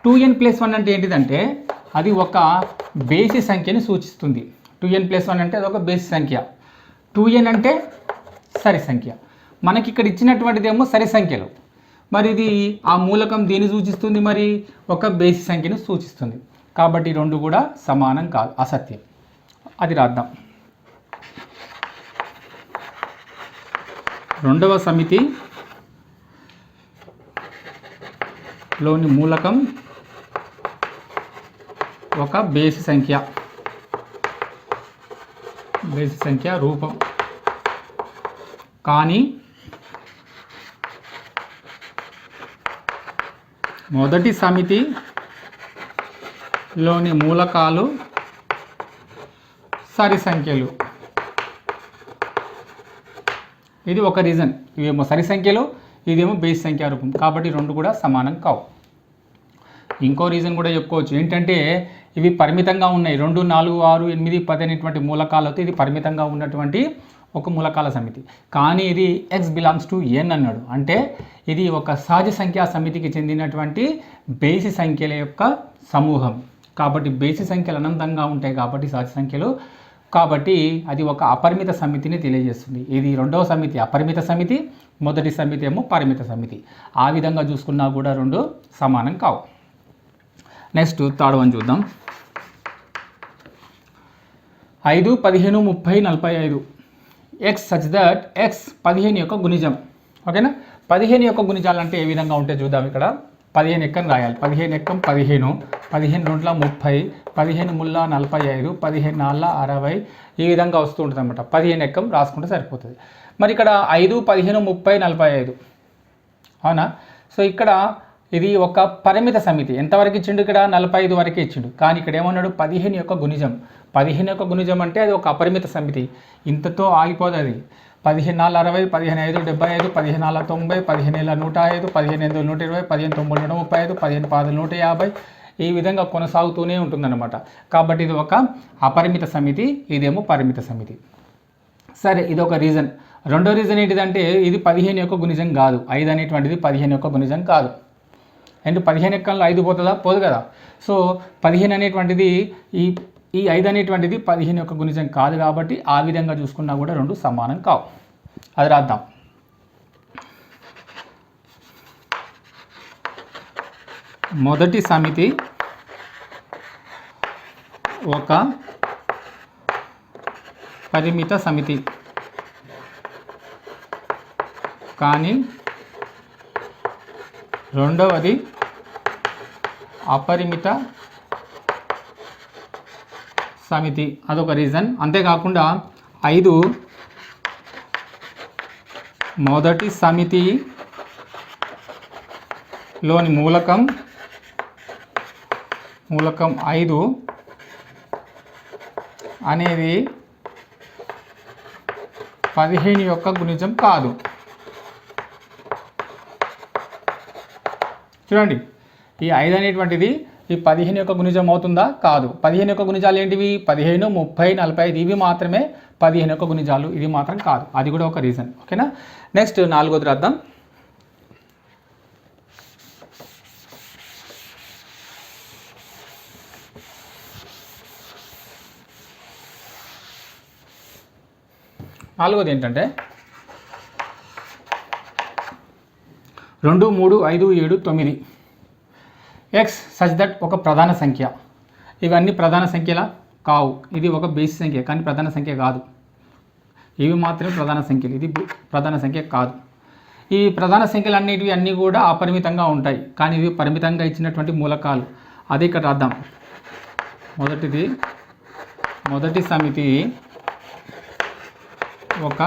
2n + 1 అంటే ఏంటిదంటే అది ఒక బేసి సంఖ్యని సూచిస్తుంది. 2n + 1 అంటే అది ఒక బేసి సంఖ్య. 2n అంటే సరి సంఖ్య. మనకి ఇక్కడ ఇచ్చినటువంటిది ఏమో సరి సంఖ్యలు. మరి ఇది ఆ మూలకం దేన్ని సూచిస్తుంది? మరి ఒక బేసి సంఖ్యను సూచిస్తుంది. కాబట్టి 2 కూడా సమానం కాదు, అసత్యం. అది రాద్దాం. రెండవ సమితిలోని మూలకం ఒక బేసి సంఖ్య రూపం. కానీ మొదటి సమితిలోని మూలకాలు సరి సంఖ్యలు. ఇది ఒక రీజన్. ఇవేమో సరి సంఖ్యలు, ఇదేమో బేసి సంఖ్యా రూపం. కాబట్టి 2 కూడా సమానం కావు. ఇంకో రీజన్ కూడా చెప్పుకోవచ్చు. ఏంటంటే ఇవి పరిమితంగా ఉన్నాయి. 2, 4, 6, 8, 10 అనేటువంటి మూలకాలతో ఇది పరిమితంగా ఉన్నటువంటి ఒక మూలకాల సమితి. కానీ ఇది x బిలాంగ్స్ టు n అన్నాడు. అంటే ఇది ఒక సహజ సంఖ్యా సమితికి చెందినటువంటి బేసి సంఖ్యల యొక్క సమూహం. కాబట్టి బేసి సంఖ్యలు అనంతంగా ఉంటాయి కాబట్టి సహజ సంఖ్యలు. కాబట్టి అది ఒక అపరిమిత సమితిని తెలియజేస్తుంది. ఇది రెండవ సమితి అపరిమిత సమితి, మొదటి సమితి ఏమో పరిమిత సమితి. ఆ విధంగా చూసుకున్నా కూడా 2 సమానం కావు. నెక్స్ట్ థర్డ్ వన్ చూద్దాం. 5, 15, 30, 45 x such that x 15 యొక్క గుణిజం. ఓకేనా? 15 యొక్క గుణిజాలు అంటే ఏ విధంగా ఉంటే చూద్దాం. ఇక్కడ 15 ఎక్కని రాయాలి. 15 ఎక్కం 15, 15 2 30, 15 3 45, 15 4 60 ఈ విధంగా వస్తూ ఉంటుంది అనమాట. 15 ఎక్కం రాసుకుంటే సరిపోతుంది. మరి ఇక్కడ 5, 15, 30, 45 అవునా? సో ఇక్కడ ఇది ఒక పరిమిత సమితి. ఎంతవరకు ఇచ్చిండు? ఇక్కడ 45 వరకే ఇచ్చిండు. కానీ ఇక్కడ ఏమన్నాడు? 15 యొక్క గుణిజం. 15 యొక్క గుణిజం అంటే అది ఒక అపరిమిత సమితి. ఇంతతో ఆగిపోదు అది. 15 4 60, 15 5 75, 15 4 90, 15 105, 15 8 120, 15 9 135, 15 10 150 ఈ విధంగా కొనసాగుతూనే ఉంటుందన్నమాట. కాబట్టి ఇది ఒక అపరిమిత సమితి, ఇదేమో పరిమిత సమితి. సరే, ఇది ఒక రీజన్. రెండో రీజన్ ఏంటిదంటే ఇది 15 యొక్క గుణిజం కాదు. 5 అనేటువంటిది 15 యొక్క గుణిజం కాదు. అంటే 15 ఎక్కల్లో 5 పోతుందా? పోదు కదా. సో 15 అనేటువంటిది ఈ 5 అనేటువంటిది 15 యొక్క గుణిజం కాదు. కాబట్టి ఆ విధంగా చూసుకున్నా కూడా 2 సమానం కావు. అది రాద్దాం. మొదటి సమితి ఒక పరిమిత సమితి, కానీ రెండవది అపరిమిత సమితి. అదొక రీజన్. అంతేకాకుండా 5 మొదటి సమితిలోని మూలకం 5 అనేది 15 యొక్క గుణిజం కాదు. చూడండి, ఈ 5 అనేటువంటిది ఈ 15 యొక్క గుణిజం అవుతుందా? కాదు. 15 యొక్క గుణిజాలు ఏంటివి? 15, 30, 45 ఇవి మాత్రమే 15 యొక్క గుణిజాలు. ఇది మాత్రం కాదు. అది కూడా ఒక రీజన్. ఓకేనా? నెక్స్ట్ 4వది రాద్దాం. నాలుగోది ఏంటంటే 2, 3, 5, 7, 9 ఎక్స్ సచ్ దట్ ఒక ప్రధాన సంఖ్య. ఇవన్నీ ప్రధాన సంఖ్యలా కావు. ఇది ఒక బేసి సంఖ్య కానీ ప్రధాన సంఖ్య కాదు. ఇవి మాత్రమే ప్రధాన సంఖ్యలు. ఇది ప్రధాన సంఖ్య కాదు. ఈ ప్రధాన సంఖ్యలు అన్నీ కూడా అపరిమితంగా ఉంటాయి కానీ ఇవి పరిమితంగా ఇచ్చినటువంటి మూలకాలు. అదే ఇక్కడ రాద్దాం. మొదటి సమితి ఒక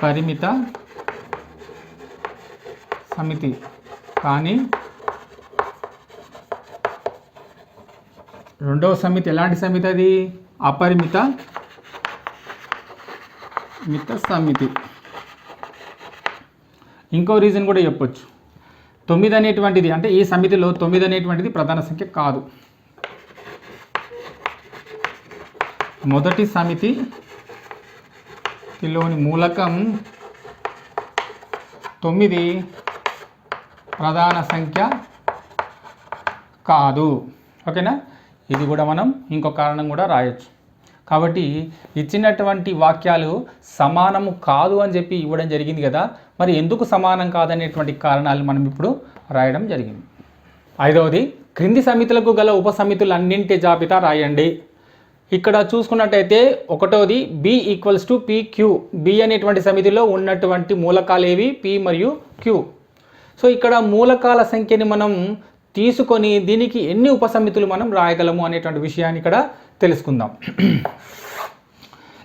పరిమిత సమితి కానీ రెండవ సమితి ఎలాంటి సమితి? అది అపరిమిత సమితి. ఇంకో రీజన్ కూడా చెప్పొచ్చు. 9 అనేటువంటిది అంటే ఈ సమితిలో 9 అనేటువంటిది ప్రధాన సంఖ్య కాదు. మొదటి సమితిలోని మూలకం 9 ప్రధాన సంఖ్య కాదు. ఓకేనా? ఇది కూడా మనం ఇంకో కారణం కూడా రాయొచ్చు. కాబట్టి ఇచ్చినటువంటి వాక్యాలు సమానము కాదు అని చెప్పి ఇవ్వడం జరిగింది కదా. మరి ఎందుకు సమానం కాదనేటువంటి కారణాలు మనం ఇప్పుడు రాయడం జరిగింది. 5వది క్రింది సమితులకు గల ఉపసమితులన్నింటి జాబితా రాయండి. ఇక్కడ చూసుకున్నట్టయితే 1వది B = PQ. B అనేటువంటి సమితిలో ఉన్నటువంటి మూలకాలు ఏవి? P మరియు Q. సో ఇక్కడ మూలకాల సంఖ్యని మనం తీసుకొని దీనికి ఎన్ని ఉపసమితులు మనం రాయగలము అనేటువంటి విషయాన్ని ఇక్కడ తెలుసుకుందాం.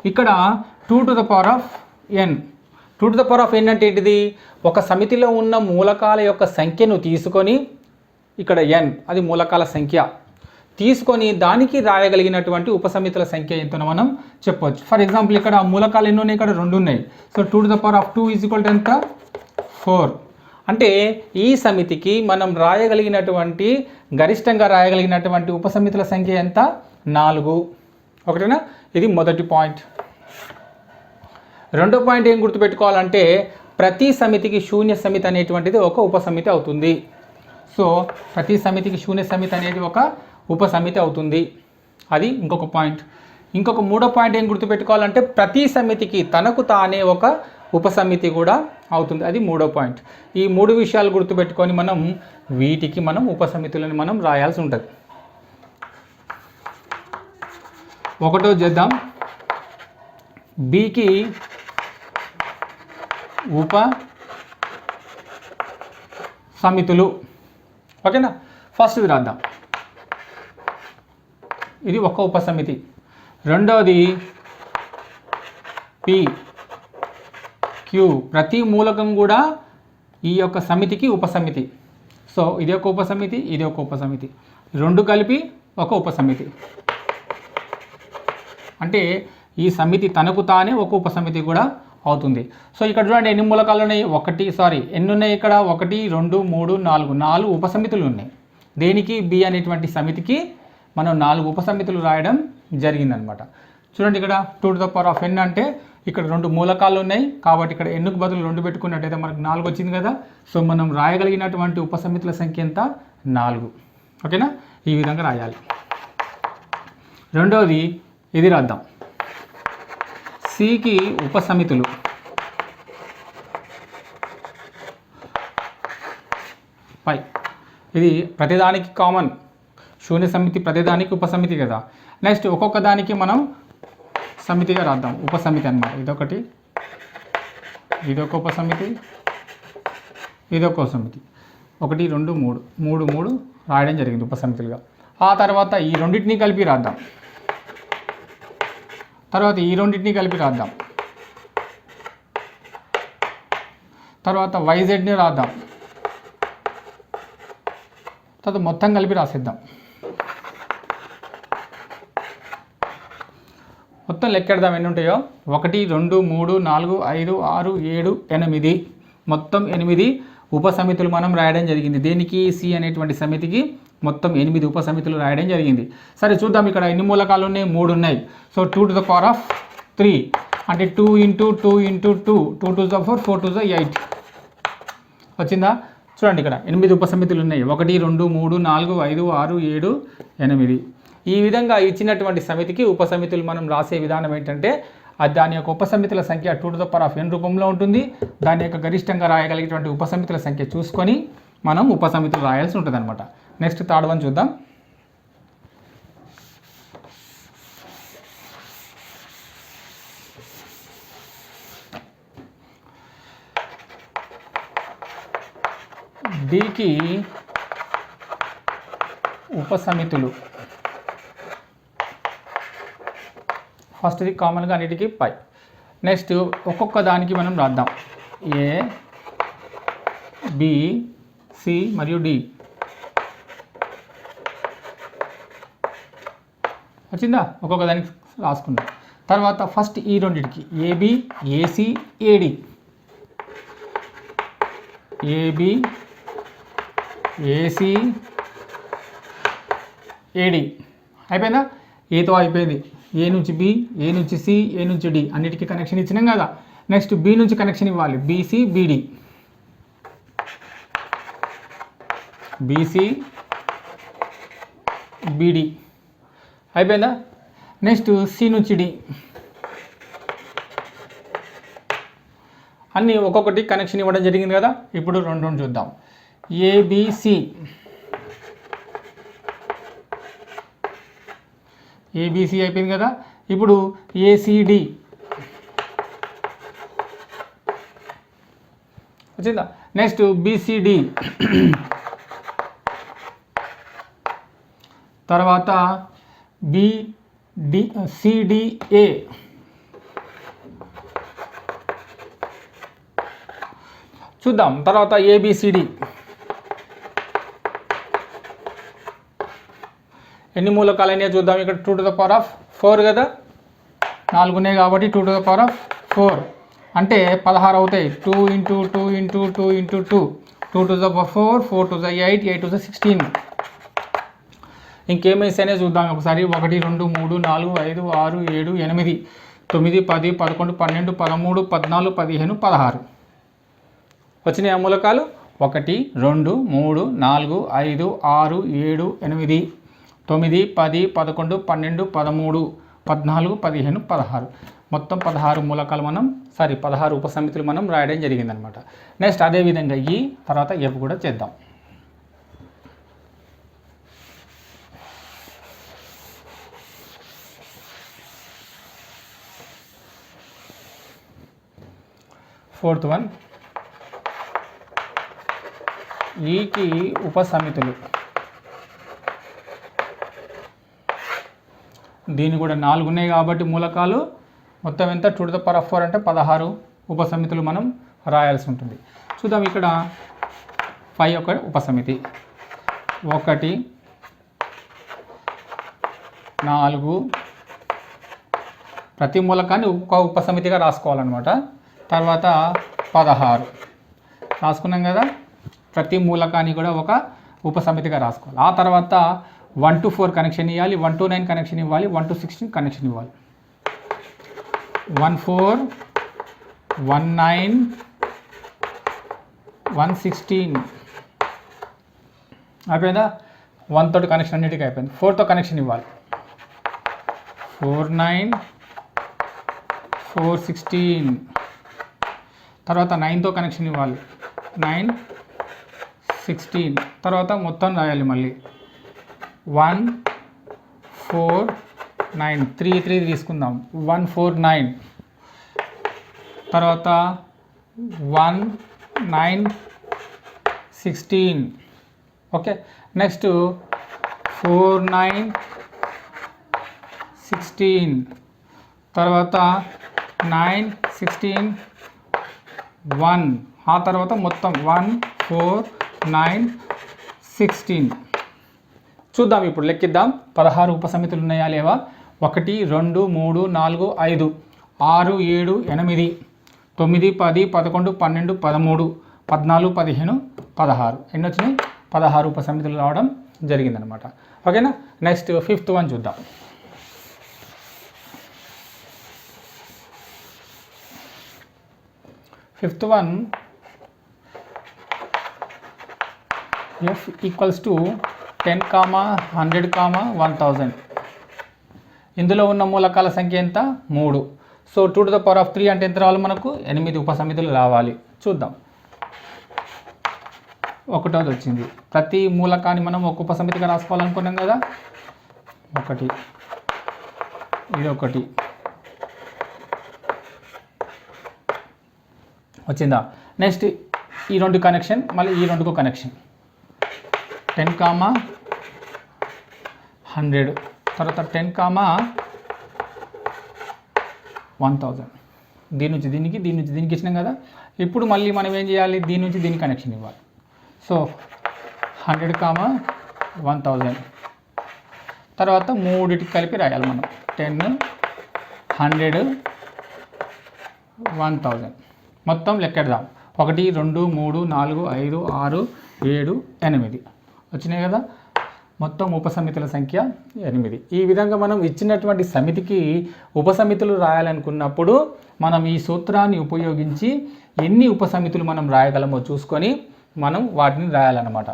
ఇక్కడ 2n. 2n అంటే ఏంటిది? ఒక సమితిలో ఉన్న మూలకాల యొక్క సంఖ్యను తీసుకొని ఇక్కడ n అది మూలకాల సంఖ్య తీసుకొని దానికి రాయగలిగినటువంటి ఉపసమితుల సంఖ్య ఎంతనో మనం చెప్పవచ్చు. ఫర్ ఎగ్జాంపుల్ ఇక్కడ మూలకాలు ఎన్ని ఉన్నాయి? ఇక్కడ 2 ఉన్నాయి. సో 2 ఎంత? 4. అంటే ఈ సమితికి మనం రాయగలిగినటువంటి గరిష్టంగా రాయగలిగినటువంటి ఉపసమితుల సంఖ్య ఎంత? 4. ఒకటేనా? ఇది మొదటి పాయింట్. రెండో పాయింట్ ఏం గుర్తుపెట్టుకోవాలంటే ప్రతి సమితికి శూన్య సమితి అనేటువంటిది ఒక ఉపసమితి అవుతుంది. సో ప్రతి సమితికి శూన్య సమితి అనేది ఒక ఉపసమితి అవుతుంది. అది ఇంకొక పాయింట్. ఇంకొక మూడో పాయింట్ ఏం గుర్తుపెట్టుకోవాలంటే ప్రతి సమితికి తనకు తానే ఒక ఉపసమితి కూడా అవుతుంది. అది మూడో పాయింట్. ఈ 3 విషయాలు గుర్తుపెట్టుకొని వీటికి ఉపసమితులను మనం రాయాల్సి ఉంటుంది. ఒకటో చేద్దాం. బికి ఉపసమితులు. ఓకేనా? ఫస్ట్ ఇది రాద్దాం. ఇది ఒక ఉపసమితి. రెండవది P Q. ప్రతి మూలకం కూడా ఈ యొక్క సమితికి ఉపసమితి. సో ఇది ఒక ఉపసమితి, ఇది ఒక ఉపసమితి, రెండు కలిపి ఒక ఉపసమితి. అంటే ఈ సమితి తనకు తానే ఒక ఉపసమితి కూడా అవుతుంది. సో ఇక్కడ చూడండి ఎన్ని మూలకాలు ఉన్నాయి? ఎన్ని ఉన్నాయి ఇక్కడ? 1, 2, 3, 4 ఉపసమితులు ఉన్నాయి. దేనికి? B అనేటువంటి సమితికి మనం 4 ఉపసమితులు రాయడం జరిగిందనమాట. చూడండి ఇక్కడ 2n అంటే ఇక్కడ 2 మూలకాలు ఉన్నాయి కాబట్టి ఇక్కడ nకు బదులు 2 పెట్టుకున్నట్టయితే మనకు 4 వచ్చింది కదా. సో మనం రాయగలిగినటువంటి ఉపసమితుల సంఖ్య ఎంత? 4. ఓకేనా? ఈ విధంగా రాయాలి. రెండవది ఇది రాద్దాం. Cకి ఉపసమితులు. ఇది ప్రతిదానికి కామన్. శూన్య సమితి ప్రతిదానికి ఉపసమితి కదా. నెక్స్ట్ ఒక్కొక్క దానికి మనం సమితిగా రాద్దాం. ఉపసమితి అన్నమాట. ఇదొకటి, ఇదొక ఉపసమితి, ఇదొక ఉపసమితి. 1, 2, 3 రాయడం జరిగింది ఉపసమితులుగా. ఆ తర్వాత ఈ రెండింటినీ కలిపి రాద్దాం. తర్వాత ఈ రెండింటినీ కలిపి రాద్దాం. తర్వాత YZని రాద్దాం. తర్వాత మొత్తం కలిపి రాసేద్దాం. మొత్తం లెక్కెడదాం ఎన్ని ఉంటాయో. 1, 2, 3, 4, 5, 6, 7, 8 మొత్తం 8 ఉపసమితులు మనం రాయడం జరిగింది. దేనికి? సి అనేటువంటి సమితికి మొత్తం 8 ఉపసమితులు రాయడం జరిగింది. సరే చూద్దాం, ఇక్కడ ఎన్ని మూలకాలు ఉన్నాయి? 3 ఉన్నాయి. సో 2⁻3 అంటే 2 × 2 × 2 2 to the 4 4 to the 8 వచ్చిందా? చూడండి, ఇక్కడ 8 ఉపసమితులు ఉన్నాయి. 1 2 3 4 5 6 7 8. ఈ విధంగా ఇచ్చినటువంటి సమితికి ఉపసమితులు మనం రాసే విధానం ఏంటంటే దాని యొక్క ఉపసమితుల సంఖ్య 2⁻n రూపంలో ఉంటుంది. దాని యొక్క గరిష్టంగా రాయగలిగేటువంటి ఉపసమితుల సంఖ్య చూసుకొని మనం ఉపసమితులు రాయాల్సి ఉంటుంది అనమాట. నెక్స్ట్ థర్డ్ వన్ చూద్దాం. డికి ఉపసమితులు ఫస్ట్ది కామన్గా అన్నిటికీ పై. నెక్స్ట్ ఒక్కొక్క దానికి మనం రాద్దాం. ఏ, బి, సి మరియు డి వచ్చిందా? ఒక్కొక్క దానికి రాసుకుందాం. తర్వాత ఫస్ట్ ఈ రెండింటికి ఏబి, ఏసి, ఏడి. ఏబి, ఏసి, ఏడి అయిపోయిందా? ఏతో అయిపోయింది. ఏ నుంచి బి, ఏ నుంచి సి, ఏ నుంచి డి అన్నిటికీ కనెక్షన్ ఇచ్చినాం కదా. నెక్స్ట్ బి నుంచి కనెక్షన్ ఇవ్వాలి. బీసీ, బీడి, బీసీ, బీడి అయిపోయిందా? నెక్స్ట్ సి నుంచి డి అన్నీ ఒక్కొక్కటి కనెక్షన్ ఇవ్వడం జరిగింది కదా. ఇప్పుడు రెండు చూద్దాం. ఏబిసి, ఏబిసి అయిపోయింది కదా. ఇప్పుడు ఏసిడి వచ్చిందా? నెక్స్ట్ బిసిడి, తర్వాత సిడిఏ, చూద్దాం. తర్వాత ఏబిసిడి ఎన్ని మూలకాలైనా చూద్దాం. ఇక్కడ 2⁻4 కదా, 4 ఉన్నాయి కాబట్టి 2⁻4 అంటే 16 అవుతాయి. 2 × 2 × 2 × 2 2 to the 4 4 to the 8 8 to the 16. ఇంకేమైనా చూద్దాం ఒకసారి. 1 2 3 4 5 6 7 8 9 10 11 12 13 14 15 16 వచ్చినాయి ఆ మూలకాలు. 1 2 3 4 5 6 7 8 9 10 11 12 13 14 15 16 మొత్తం 16 మూలకాలు మనం 16 ఉపసమితులు మనం రాయడం జరిగిందనమాట. నెక్స్ట్ అదేవిధంగా ఈ తర్వాత ఎఫ్ కూడా చేద్దాం. ఫోర్త్ వన్ ఈకి ఉపసమితులు. దీని కూడా 4 ఉన్నాయి కాబట్టి మూలకాలు మొత్తం ఎంత? 2⁻4 అంటే 16 ఉపసమితులు మనం రాయాల్సి ఉంటుంది. చూద్దాం. ఇక్కడ 5 ఒక ఉపసమితి. 1 4 ప్రతి మూలకాన్ని ఒక ఉపసమితిగా రాసుకోవాలన్నమాట. తర్వాత 16 రాసుకున్నాం కదా. ప్రతి మూలకాన్ని కూడా ఒక ఉపసమితిగా రాసుకోవాలి. ఆ తర్వాత 1 to 4 కనెక్షన్ ఇవ్వాలి, 1 to 9 కనెక్షన్ ఇవ్వాలి, 1 to 16 కనెక్షన్ ఇవ్వాలి. 1 4 1 9 1 16 అయిపోయిందా? 1 తోటి కనెక్షన్ అన్నిటికీ అయిపోయింది. 4తో కనెక్షన్ ఇవ్వాలి. 4 9 4 16 తర్వాత 9తో కనెక్షన్ ఇవ్వాలి. 9 16 తర్వాత మొత్తం రాయాలి మళ్ళీ. 1 4 9 3 తీసుకుందాం. 1 4 9 తర్వాత 1 9 16 ఓకే. నెక్స్ట్ 4 9 16 తర్వాత 9 16 1 ఆ తర్వాత మొత్తం 1 4 9 16 చూద్దాం. ఇప్పుడు లెక్కిద్దాం. 16 ఉపసమితులు ఉన్నాయా లేవా? 1 2 3 4 5 6 7 8 9 10 11 12 13 14, 15, 16 ఎన్ని వచ్చినాయి? 16 ఉపసమితులు రావడం జరిగిందనమాట. ఓకేనా. నెక్స్ట్ 5th వన్ చూద్దాం. Fifth one f equals to 10, 100, 1000. ఇందులో ఉన్న మూలకాల సంఖ్య ఎంత? 3. So 2 to the power of 3 అంటే ఎంత రావాలి మనకు? 8 ఉపసమితులు రావాలి. చూద్దాం. ఒకటోది వచ్చింది. ప్రతి మూలకాన్ని మనం ఒక ఉపసమితిగా రాసుకోవాలనుకున్నాం కదా. 1, ఇది 1 వచ్చిందా? నెక్స్ట్ ఈ 2 కనెక్షన్, మళ్ళీ ఈ 2కు కనెక్షన్. 10, 100 తర్వాత 10, 1000. దీని నుంచి దీనికి, దీని నుంచి దీనికి ఇచ్చినాం కదా. ఇప్పుడు మళ్ళీ మనం ఏం చేయాలి? దీని నుంచి దీనికి కనెక్షన్ ఇవ్వాలి. సో 100, 1000 తర్వాత మూడిటికి కలిపి రాయాలి మనం. 10, 100, 1000 మొత్తం లెక్కెడదాం. 1, 2, 3, 4, 5, 6, 7, 8 వచ్చినాయి కదా. మొత్తం ఉపసమితుల సంఖ్య 8. ఈ విధంగా మనం ఇచ్చినటువంటి సమితికి ఉపసమితులు రాయాలనుకున్నప్పుడు మనం ఈ సూత్రాన్ని ఉపయోగించి ఎన్ని ఉపసమితులు మనం రాయగలమో చూసుకొని మనం వాటిని రాయాలన్నమాట.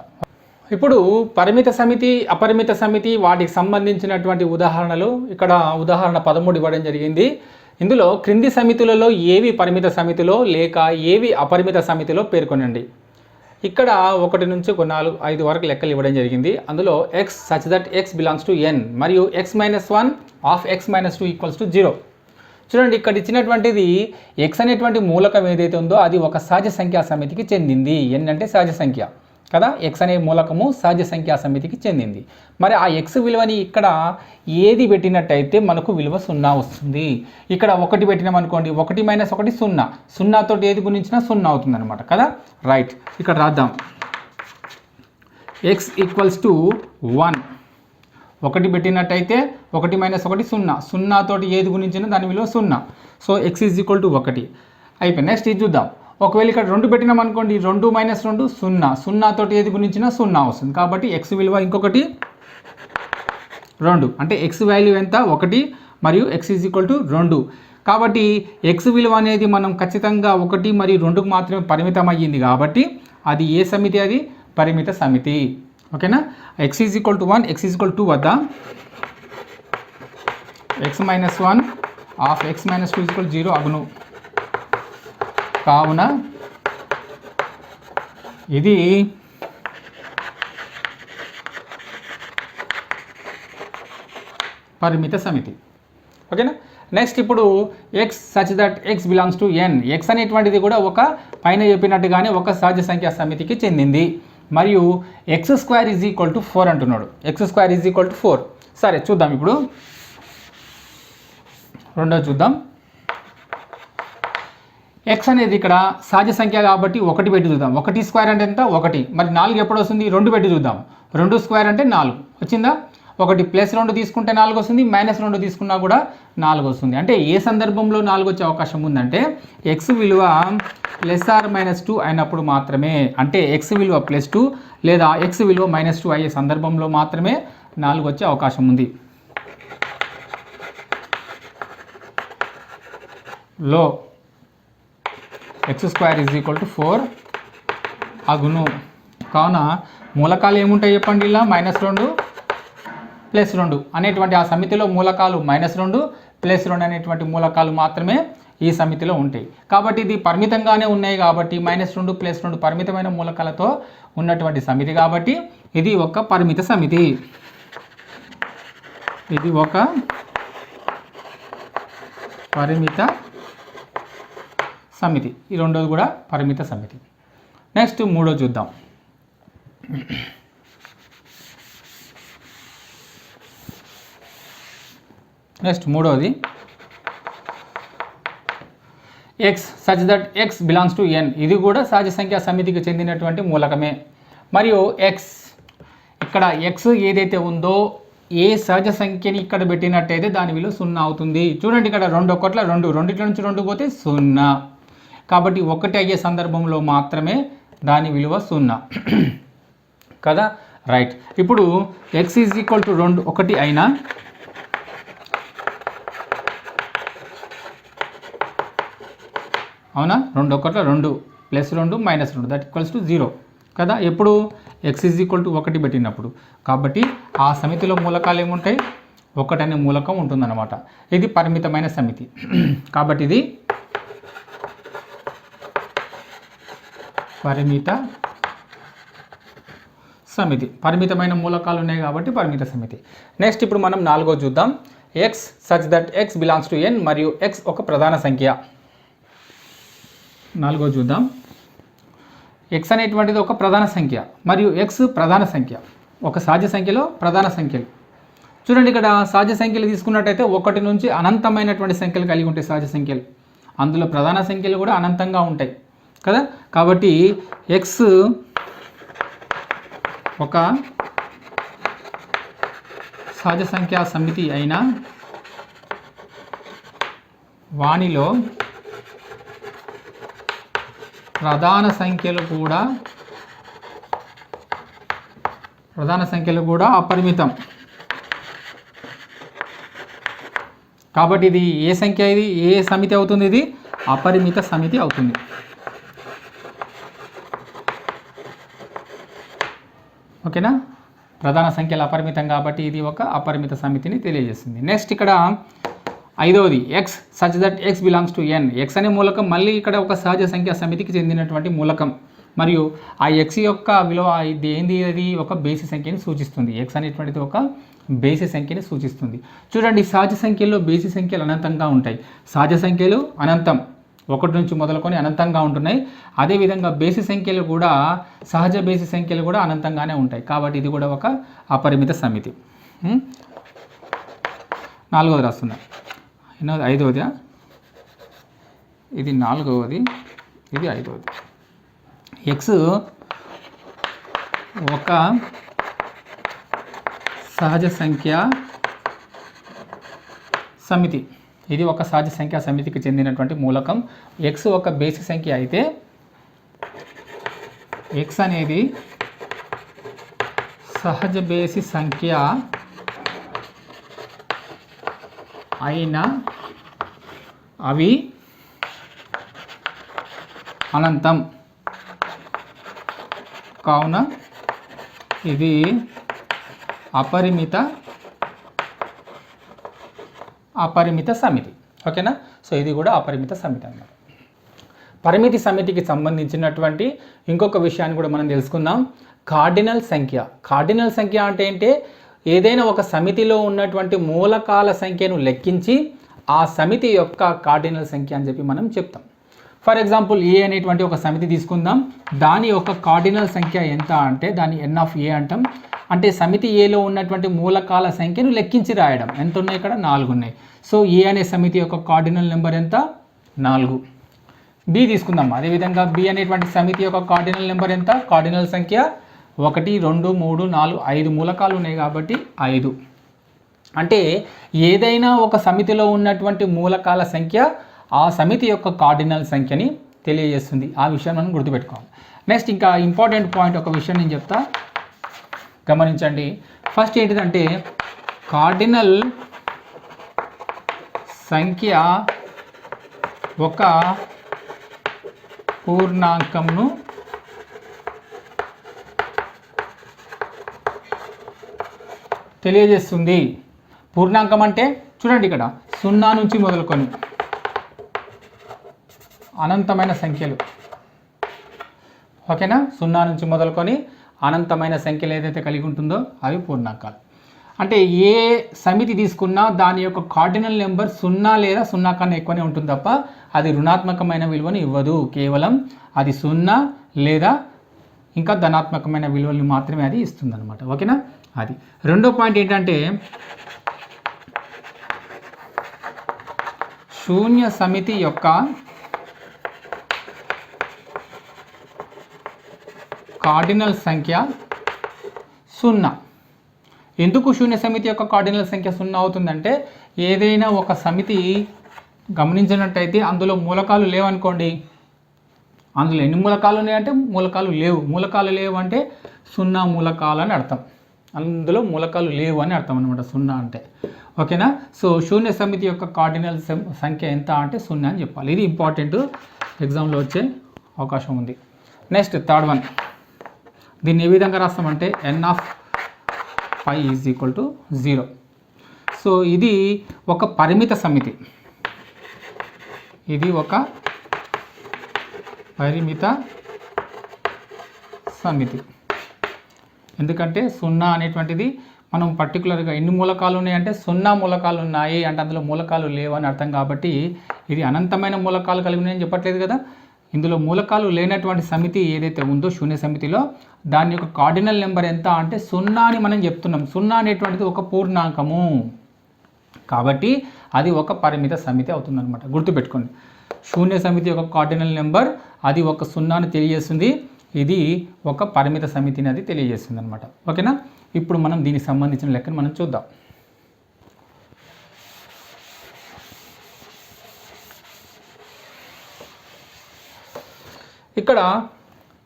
ఇప్పుడు పరిమిత సమితి, అపరిమిత సమితి, వాటికి సంబంధించినటువంటి ఉదాహరణలు ఇక్కడ ఉదాహరణ 13 ఇవ్వడం జరిగింది. ఇందులో క్రింది సమితులలో ఏవి పరిమిత సమితిలో లేక ఏవి అపరిమిత సమితిలో పేర్కొనండి. ఇక్కడ 1 నుంచి 4, 5 వరకు లెక్కలు ఇవ్వడం జరిగింది. అందులో x such that x belongs to n మరియు x - 1 of x - 2 equals to 0. చూడండి, ఇక్కడ ఇచ్చినటువంటిది x అనేటువంటి మూలకం ఏదైతే ఉందో అది ఒక సహజ సంఖ్యా సమితికి చెందింది. n అంటే సహజ సంఖ్య కదా. x అనే మూలకము సహజ సంఖ్యా సమితికి చెందింది. మరి ఆ x విలువని ఇక్కడ ఏది పెట్టినట్టయితే మనకు విలువ 0 వస్తుంది. ఇక్కడ 1 పెట్టినామనుకోండి, 1 - 1 0. 0 తోటి ఏది గుణించినా 0 అవుతుంది అనమాట కదా. రైట్, ఇక్కడ రాద్దాం. x equals to 1. 1 పెట్టినట్టయితే 1 - 1 0. 0 తోటి ఏది గుణించినా దాని విలువ 0. So x is equal to 1 అయిపోయింది. నెక్స్ట్ ఇది చూద్దాం. ఒకవేళ ఇక్కడ 2 పెట్టినాం అనుకోండి, 2 - 2 0. 0 తోటి ఏది గుణించినా 0 వస్తుంది. కాబట్టి x విలువ ఇంకొకటి 2. అంటే x వాల్యూ ఎంత? 1 మరియు x ఈజ్ ఈక్వల్ టు 2. కాబట్టి x విలువ అనేది మనం ఖచ్చితంగా 1 మరియు 2కు మాత్రమే పరిమితం అయ్యింది. కాబట్టి అది ఏ సమితి? అది పరిమిత సమితి. ఓకేనా. x is equal to 1, x is equal to 2 వద్ద x - 1 ఆఫ్ x - 2 ఈక్వల్ 0 అగును. కావున ఇది పరిమిత సమితి. ఓకేనా. నెక్స్ట్ ఇప్పుడు x such that x belongs to n. x అనేటువంటిది కూడా ఒక పైన చెప్పినట్టుగానే ఒక సహజ సంఖ్యా సమితికి చెందింది. మరియు x² = 4 అంటున్నాడు. x² = 4. సరే చూద్దాం. ఇప్పుడు రెండోది చూద్దాం. x అనేది ఇక్కడ సహజ సంఖ్య కాబట్టి 1 పెట్టి చూద్దాం. 1² అంటే ఎంత? 1. మరి 4 ఎప్పుడు వస్తుంది? 2 పెట్టి చూద్దాం. 2² అంటే 4 వచ్చిందా. 1 + 2 తీసుకుంటే 4 వస్తుంది, -2 తీసుకున్నా కూడా 4 వస్తుంది. అంటే ఏ సందర్భంలో 4 వచ్చే అవకాశం ఉందంటే x విలువ +or-2 అయినప్పుడు మాత్రమే. అంటే x విలువ +2 లేదా x విలువ -2 అయ్యే సందర్భంలో మాత్రమే 4 వచ్చే అవకాశం ఉంది. లో x² = 4 అగును. కావున మూలకాలు ఏముంటాయి చెప్పండి? ఇలా -2 +2 అనేటువంటి ఆ సమితిలో మూలకాలు -2 +2 అనేటువంటి మూలకాలు మాత్రమే ఈ సమితిలో ఉంటాయి. కాబట్టి ఇది పరిమితంగానే ఉన్నాయి కాబట్టి -2 +2 పరిమితమైన మూలకాలతో ఉన్నటువంటి సమితి కాబట్టి ఇది ఒక పరిమిత సమితి. ఇది ఒక పరిమిత సమితి. ఈ రెండోది కూడా పరిమిత సమితి. నెక్స్ట్ మూడో చూద్దాం. నెక్స్ట్ మూడోది x such that x belongs to n. ఇది కూడా సహజ సంఖ్యా సమితికి చెందినటువంటి మూలకమే. మరియు x ఇక్కడ x ఏదైతే ఉందో ఏ సహజ సంఖ్యని ఇక్కడ పెట్టినట్టయితే దాని విలువ 0 అవుతుంది. చూడండి, ఇక్కడ 2 1 2, రెండిట్లో నుంచి 2 పోతే 0. కాబట్టి 1 అయ్యే సందర్భంలో మాత్రమే దాని విలువ 0 కదా. రైట్. ఇప్పుడు x ఈజ్ ఈక్వల్ టు 2 1 అయినా అవునా, 2 1 2 plus 2 minus 2 that equals to 0 కదా. ఎప్పుడు x ఈజ్ ఈక్వల్ టు 1 పెట్టినప్పుడు. కాబట్టి ఆ సమితిలో మూలకాలు ఏముంటాయి, 1 అనే మూలకం ఉంటుందన్నమాట. ఇది పరిమితమైన సమితి. కాబట్టి ఇది పరిమిత సమితి. పరిమితమైన మూలకాలు ఉన్నాయి కాబట్టి పరిమిత సమితి. నెక్స్ట్ ఇప్పుడు మనం 4వ చూద్దాం. x such that x belongs to n మరియు x ఒక ప్రధాన సంఖ్య. 4వ చూద్దాం. x అనేటువంటిది ఒక ప్రధాన సంఖ్య మరియు x ప్రధాన సంఖ్య. ఒక సాధ్య సంఖ్యలో ప్రధాన సంఖ్యలు. చూడండి, ఇక్కడ సాధ్య సంఖ్యలు తీసుకున్నట్టయితే 1 నుంచి అనంతమైనటువంటి సంఖ్యలు కలిగి ఉంటాయి సాధ్య సంఖ్యలు. అందులో ప్రధాన సంఖ్యలు కూడా అనంతంగా ఉంటాయి కదా. కాబట్టి x ఒక సహజ సంఖ్యా సమితి అయిన వానిలో ప్రధాన సంఖ్యలు కూడా అపరిమితం. కాబట్టి ఇది ఏ సంఖ్య, ఇది ఏ సమితి అవుతుంది, ఇది అపరిమిత సమితి అవుతుంది. ఓకేనా. ప్రధాన సంఖ్యలు అపరిమితం కాబట్టి ఇది ఒక అపరిమిత సమితిని తెలియజేస్తుంది. నెక్స్ట్ ఇక్కడ 5వది x such that x belongs to n. x అనే మూలకం మళ్ళీ ఇక్కడ ఒక సహజ సంఖ్యా సమితికి చెందినటువంటి మూలకం మరియు ఆ x యొక్క విలువ ఏంది, అది ఒక బేసి సంఖ్యని సూచిస్తుంది. x అనేటువంటిది ఒక బేసి సంఖ్యని సూచిస్తుంది. చూడండి, సహజ సంఖ్యల్లో బేసి సంఖ్యలు అనంతంగా ఉంటాయి. సహజ సంఖ్యలు అనంతం, 1 నుంచి మొదలుకొని అనంతంగా ఉంటున్నాయి. అదేవిధంగా బేసి సంఖ్యలు కూడా, సహజ బేసి సంఖ్యలు కూడా అనంతంగానే ఉంటాయి. కాబట్టి ఇది కూడా ఒక అపరిమిత సమితి. 4వది రాస్తున్నా. 5వది, ఇది 4వది, ఇది 5వది. x ఒక సహజ సంఖ్య సమితి. ఇది ఒక సహజ సంఖ్యా సమితికి చెందినటువంటి మూలకం. x ఒక బేసి సంఖ్య అయితే x అనేది సహజ బేసి సంఖ్య అయినా అవి అనంతం. కావున ఇది అపరిమిత సమితి. ఓకేనా. సో ఇది కూడా అపరిమిత సమితి అన్నమాట. పరిమితి సమితికి సంబంధించినటువంటి ఇంకొక విషయాన్ని కూడా మనం తెలుసుకుందాం. కార్డినల్ సంఖ్య. కార్డినల్ సంఖ్య అంటే ఏంటి, ఏదైనా ఒక సమితిలో ఉన్నటువంటి మూలకాల సంఖ్యను లెక్కించి ఆ సమితి యొక్క కార్డినల్ సంఖ్య అని చెప్పి మనం చెప్తాం. ఫర్ ఎగ్జాంపుల్ ఏ అనేటువంటి ఒక సమితి తీసుకుందాం. దాని యొక్క కార్డినల్ సంఖ్య ఎంత అంటే దాన్ని n ఆఫ్ a అంటాం. అంటే సమితి ఏలో ఉన్నటువంటి మూలకాల సంఖ్యను లెక్కించి రాయడం. ఎంత ఉన్నాయి, ఇక్కడ 4 ఉన్నాయి. సో ఏ అనే సమితి యొక్క కార్డినల్ నెంబర్ ఎంత, 4. బి తీసుకుందాం. అదేవిధంగా బి అనేటువంటి సమితి యొక్క కార్డినల్ నెంబర్ ఎంత, కార్డినల్ సంఖ్య 1 2 3 4 5 మూలకాలు ఉన్నాయి కాబట్టి 5. అంటే ఏదైనా ఒక సమితిలో ఉన్నటువంటి మూలకాల సంఖ్య ఆ సమితి యొక్క కార్డినల్ సంఖ్యని తెలియజేస్తుంది. ఆ విషయాన్ని మనం గుర్తుపెట్టుకోవాలి. నెక్స్ట్ ఇంకా ఇంపార్టెంట్ పాయింట్ ఒక విషయం నేను చెప్తా, గమనించండి. ఫస్ట్ ఏంటిదంటే కార్డినల్ సంఖ్య ఒక పూర్ణాంకంను తెలియజేస్తుంది. పూర్ణాంకం అంటే చూడండి, ఇక్కడ 0 నుంచి మొదలుకొని అనంతమైన సంఖ్యలు. ఓకేనా. 0 నుంచి మొదలుకొని అనంతమైన సంఖ్యలు ఏదైతే కలిగి ఉంటుందో అవి పూర్ణాంకాలు. అంటే ఏ సమితి తీసుకున్నా దాని యొక్క కార్డినల్ నెంబర్ 0 లేదా 0 కన్నా ఎక్కువనే ఉంటుంది తప్ప అది రుణాత్మకమైన విలువను ఇవ్వదు. కేవలం అది 0 లేదా ఇంకా ధనాత్మకమైన విలువలను మాత్రమే అది ఇస్తుంది అనమాట. ఓకేనా. అది రెండో పాయింట్ ఏంటంటే శూన్య సమితి యొక్క కార్డినల్ సంఖ్య 0. ఎందుకు శూన్య సమితి యొక్క కార్డినల్ సంఖ్య 0 అవుతుందంటే ఏదైనా ఒక సమితి గమనించినట్టయితే అందులో మూలకాలు లేవనుకోండి, అందులో ఎన్ని మూలకాలు ఉన్నాయంటే మూలకాలు లేవు. మూలకాలు లేవు అంటే సున్నా మూలకాలు అని అర్థం. అందులో మూలకాలు లేవు అని అర్థం అనమాట సున్నా అంటే. ఓకేనా? సో శూన్య సమితి యొక్క కార్డినల్ సంఖ్య ఎంత అంటే 0 అని చెప్పాలి. ఇది ఇంపార్టెంట్, ఎగ్జామ్లో వచ్చే అవకాశం ఉంది. నెక్స్ట్ థర్డ్ వన్, దీన్ని ఏ విధంగా రాస్తామంటే n(π) = 0. సో ఇది ఒక పరిమిత సమితి. ఇది ఒక పరిమిత సమితి. ఎందుకంటే 0 అనేటువంటిది మనం పర్టికులర్గా ఎన్ని మూలకాలు ఉన్నాయంటే 0 మూలకాలు ఉన్నాయి అంటే అందులో మూలకాలు లేవు అని అర్థం. కాబట్టి ఇది అనంతమైన మూలకాలు కలిగి ఉన్నాయని చెప్పట్లేదు కదా. ఇందులో మూలకాలు లేనటువంటి సమితి ఏదైతే ఉందో శూన్య సమితిలో దాని యొక్క కార్డినల్ నెంబర్ ఎంత అంటే 0 అని మనం చెప్తున్నాం. 0 అనేటువంటిది ఒక పూర్ణాంకము కాబట్టి అది ఒక పరిమిత సమితి అవుతుందన్నమాట. గుర్తుపెట్టుకోండి, శూన్య సమితి యొక్క కార్డినల్ నెంబర్ అది ఒక 0ని తెలియజేస్తుంది. ఇది ఒక పరిమిత సమితిని అది తెలియజేస్తుంది అనమాట. ఓకేనా? ఇప్పుడు మనం దీనికి సంబంధించిన లెక్కను మనం చూద్దాం. ఇక్కడ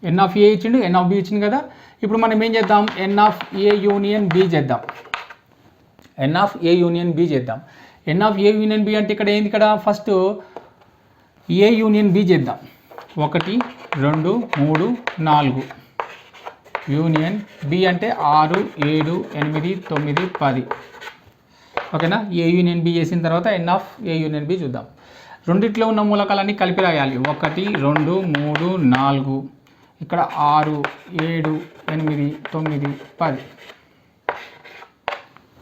n(a) ఇచ్చిండు, n(b) ఇచ్చింది కదా. ఇప్పుడు మనం ఏం చేద్దాం, n(a) యూనియన్ b చేద్దాం. n(a) యూనియన్ b చేద్దాం. n(a) యూనియన్ b అంటే ఇక్కడ ఏంది, ఇక్కడ ఫస్ట్ a యూనియన్ b చేద్దాం. 1 2 3 4 యూనియన్ b అంటే 6 7 8 9 10. ఓకేనా? a యూనియన్ b చేసిన తర్వాత n(a) యూనియన్ b చూద్దాం. రెండిట్లో ఉన్న మూలకాలన్నీ కలిపి రాయాలి. 1 2 3 4, ఇక్కడ 6 7 8 9 10.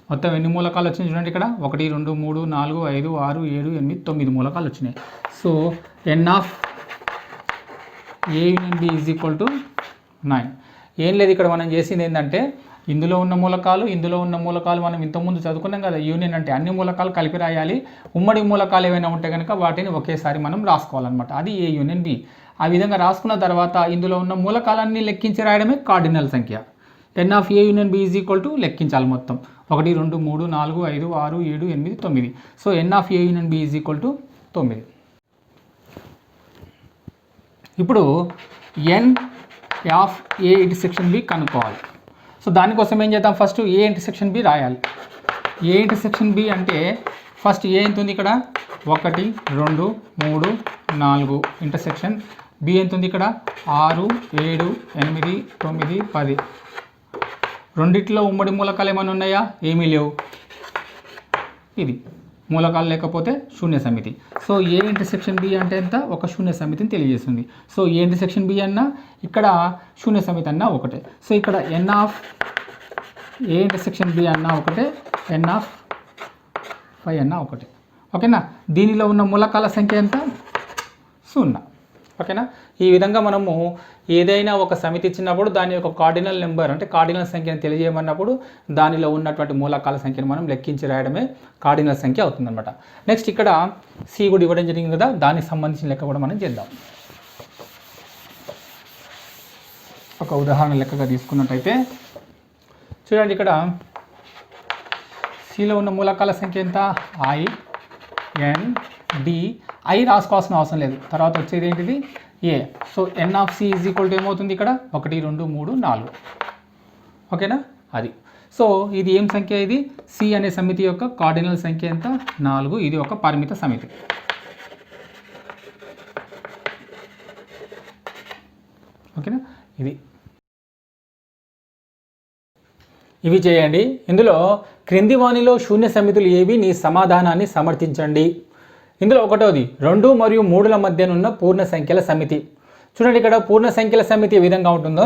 మొత్తం ఎన్ని మూలకాలు వచ్చినాయి చూడండి. ఇక్కడ 1 2 3 4 5 6 7 8 9 మూలకాలు వచ్చినాయి. So n(a) union b = 9. ఏం లేదు, ఇక్కడ మనం చేసింది ఏంటంటే ఇందులో ఉన్న మూలకాలు మనం ఇంతకుముందు చదువుకున్నాం కదా. యూనియన్ అంటే అన్ని మూలకాలు కలిపి రాయాలి. ఉమ్మడి మూలకాలు ఏవైనా ఉంటే కనుక వాటిని ఒకేసారి మనం రాసుకోవాలన్నమాట. అది a యూనియన్ b. ఆ విధంగా రాసుకున్న తర్వాత ఇందులో ఉన్న మూలకాలన్నీ లెక్కించి రాయడమే కార్డినల్ సంఖ్య. n(a) యూనియన్ b = లెక్కించాలి మొత్తం 1 2 3 4 5 6 7 8 9. So n(a) union b = 9. ఇప్పుడు n(a) ఇంటర్సెక్షన్ b కనుక్కోవాలి. సో దానికోసం ఏం చేద్దాం, ఫస్ట్ a ఇంటర్సెక్షన్ b రాయాలి. a ఇంటర్సెక్షన్ b అంటే ఫస్ట్ a ఎంత ఉంది ఇక్కడ 1 2 3 4 ఇంటర్సెక్షన్ b ఎంత ఉంది ఇక్కడ 6 7 8 9 10. రెండిట్లో ఉమ్మడి మూలకాలు ఏమైనా ఉన్నాయా? ఏమీ లేవు. ఇది మూలకాలు లేకపోతే శూన్య సమితి. సో a ఇంటర్సెక్షన్ b అంటే ఎంత, ఒక శూన్య సమితిని తెలియజేస్తుంది. సో a ఇంటర్సెక్షన్ b అన్నా ఇక్కడ శూన్య సమితి అన్నా ఒకటే. సో ఇక్కడ n(a) ఇంటర్సెక్షన్ b అన్నా ఒకటే, n(5) అన్నా ఒకటే. ఓకేనా? దీనిలో ఉన్న మూలకాల సంఖ్య ఎంత 0. ఓకేనా? ఈ విధంగా మనము ఏదైనా ఒక సమితి ఇచ్చినప్పుడు దాని యొక్క కార్డినల్ నెంబర్ అంటే కార్డినల్ సంఖ్యను తెలియజేయమన్నప్పుడు దానిలో ఉన్నటువంటి మూలకాల సంఖ్యను మనం లెక్కించి రాయడమే కార్డినల్ సంఖ్య అవుతుందన్నమాట. నెక్స్ట్ ఇక్కడ c కూడా ఇవ్వడం జరిగింది కదా, దానికి సంబంధించిన లెక్క కూడా మనం చేద్దాం. ఒక ఉదాహరణ లెక్కగా తీసుకున్నట్టయితే చూడండి, ఇక్కడ cలో ఉన్న మూలకాల సంఖ్య ఎంత i n d. i రాసుకోవాల్సిన అవసరం లేదు, తర్వాత వచ్చేది ఏంటిది a. సో n(c) = ఏమవుతుంది ఇక్కడ 1 2 3 4. ఓకేనా? అది. సో ఇది ఏం సంఖ్య, ఇది c అనే సమితి యొక్క కార్డినల్ సంఖ్య ఎంత 4. ఇది ఒక పరిమిత సమితి. ఓకేనా? ఇది ఇవి చేయండి. ఇందులో క్రింది వాణిలో శూన్య సమితులు ఏవి, నీ సమాధానాన్ని సమర్థించండి. ఇందులో ఒకటోది 2 మరియు 3ల మధ్యనున్న పూర్ణ సంఖ్యల సమితి. చూడండి, ఇక్కడ పూర్ణ సంఖ్యల సమితి ఏ విధంగా ఉంటుందో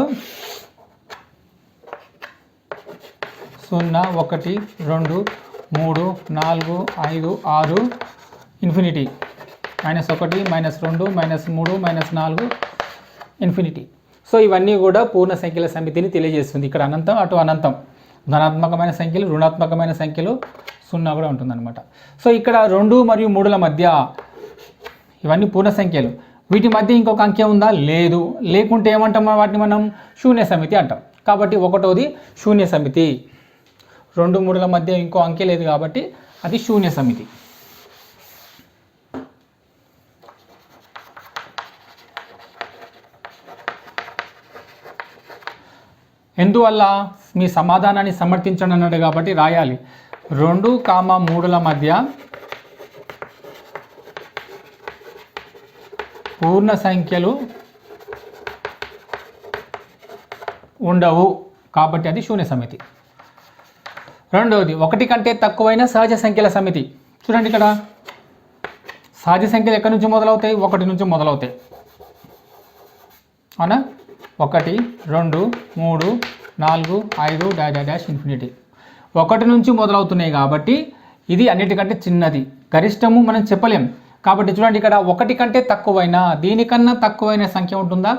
0 1 2 3 4 5 6 ఇన్ఫినిటీ, -1 -2 -3 -4 ఇన్ఫినిటీ. సో ఇవన్నీ కూడా పూర్ణ సంఖ్యల సమితిని తెలియజేస్తుంది. ఇక్కడ అనంతం, అటు అనంతం, ధనాత్మకమైన సంఖ్యలు, రుణాత్మకమైన సంఖ్యలు, 0 కూడా ఉంటుందన్నమాట. సో ఇక్కడ 2 మరియు 3ల మధ్య ఇవన్నీ పూర్ణ సంఖ్యలు. వీటి మధ్య ఇంకొక అంకె ఉందా? లేదు. లేకుంటే ఏమంటాం వాటిని మనం శూన్య సమితి అంటాం. కాబట్టి ఒకటోది శూన్య సమితి. 2 3ల మధ్య ఇంకో అంకె లేదు కాబట్టి అది శూన్య సమితి. ఎందువల్ల మీ సమాధానాన్ని సమర్థించండి అన్నాడు కాబట్టి రాయాలి. 2, 3ల మధ్య పూర్ణ సంఖ్యలు ఉండవు కాబట్టి అది శూన్య సమితి. రెండవది 1 కంటే తక్కువైన సహజ సంఖ్యల సమితి. చూడండి ఇక్కడ సహజ సంఖ్యలు ఎక్కడి నుంచి మొదలవుతాయి? 1 నుంచి మొదలవుతాయి అవునా. 1, 2, 3, 4, 5 డాష్ ఇన్ఫినిటీ 1 నుంచి మొదలవుతున్నాయి కాబట్టి ఇది అన్నిటికంటే చిన్నది. గరిష్టము మనం చెప్పలేం కాబట్టి చూడండి ఇక్కడ 1 కంటే తక్కువైన, దీనికన్నా తక్కువైన సంఖ్య ఉంటుందా?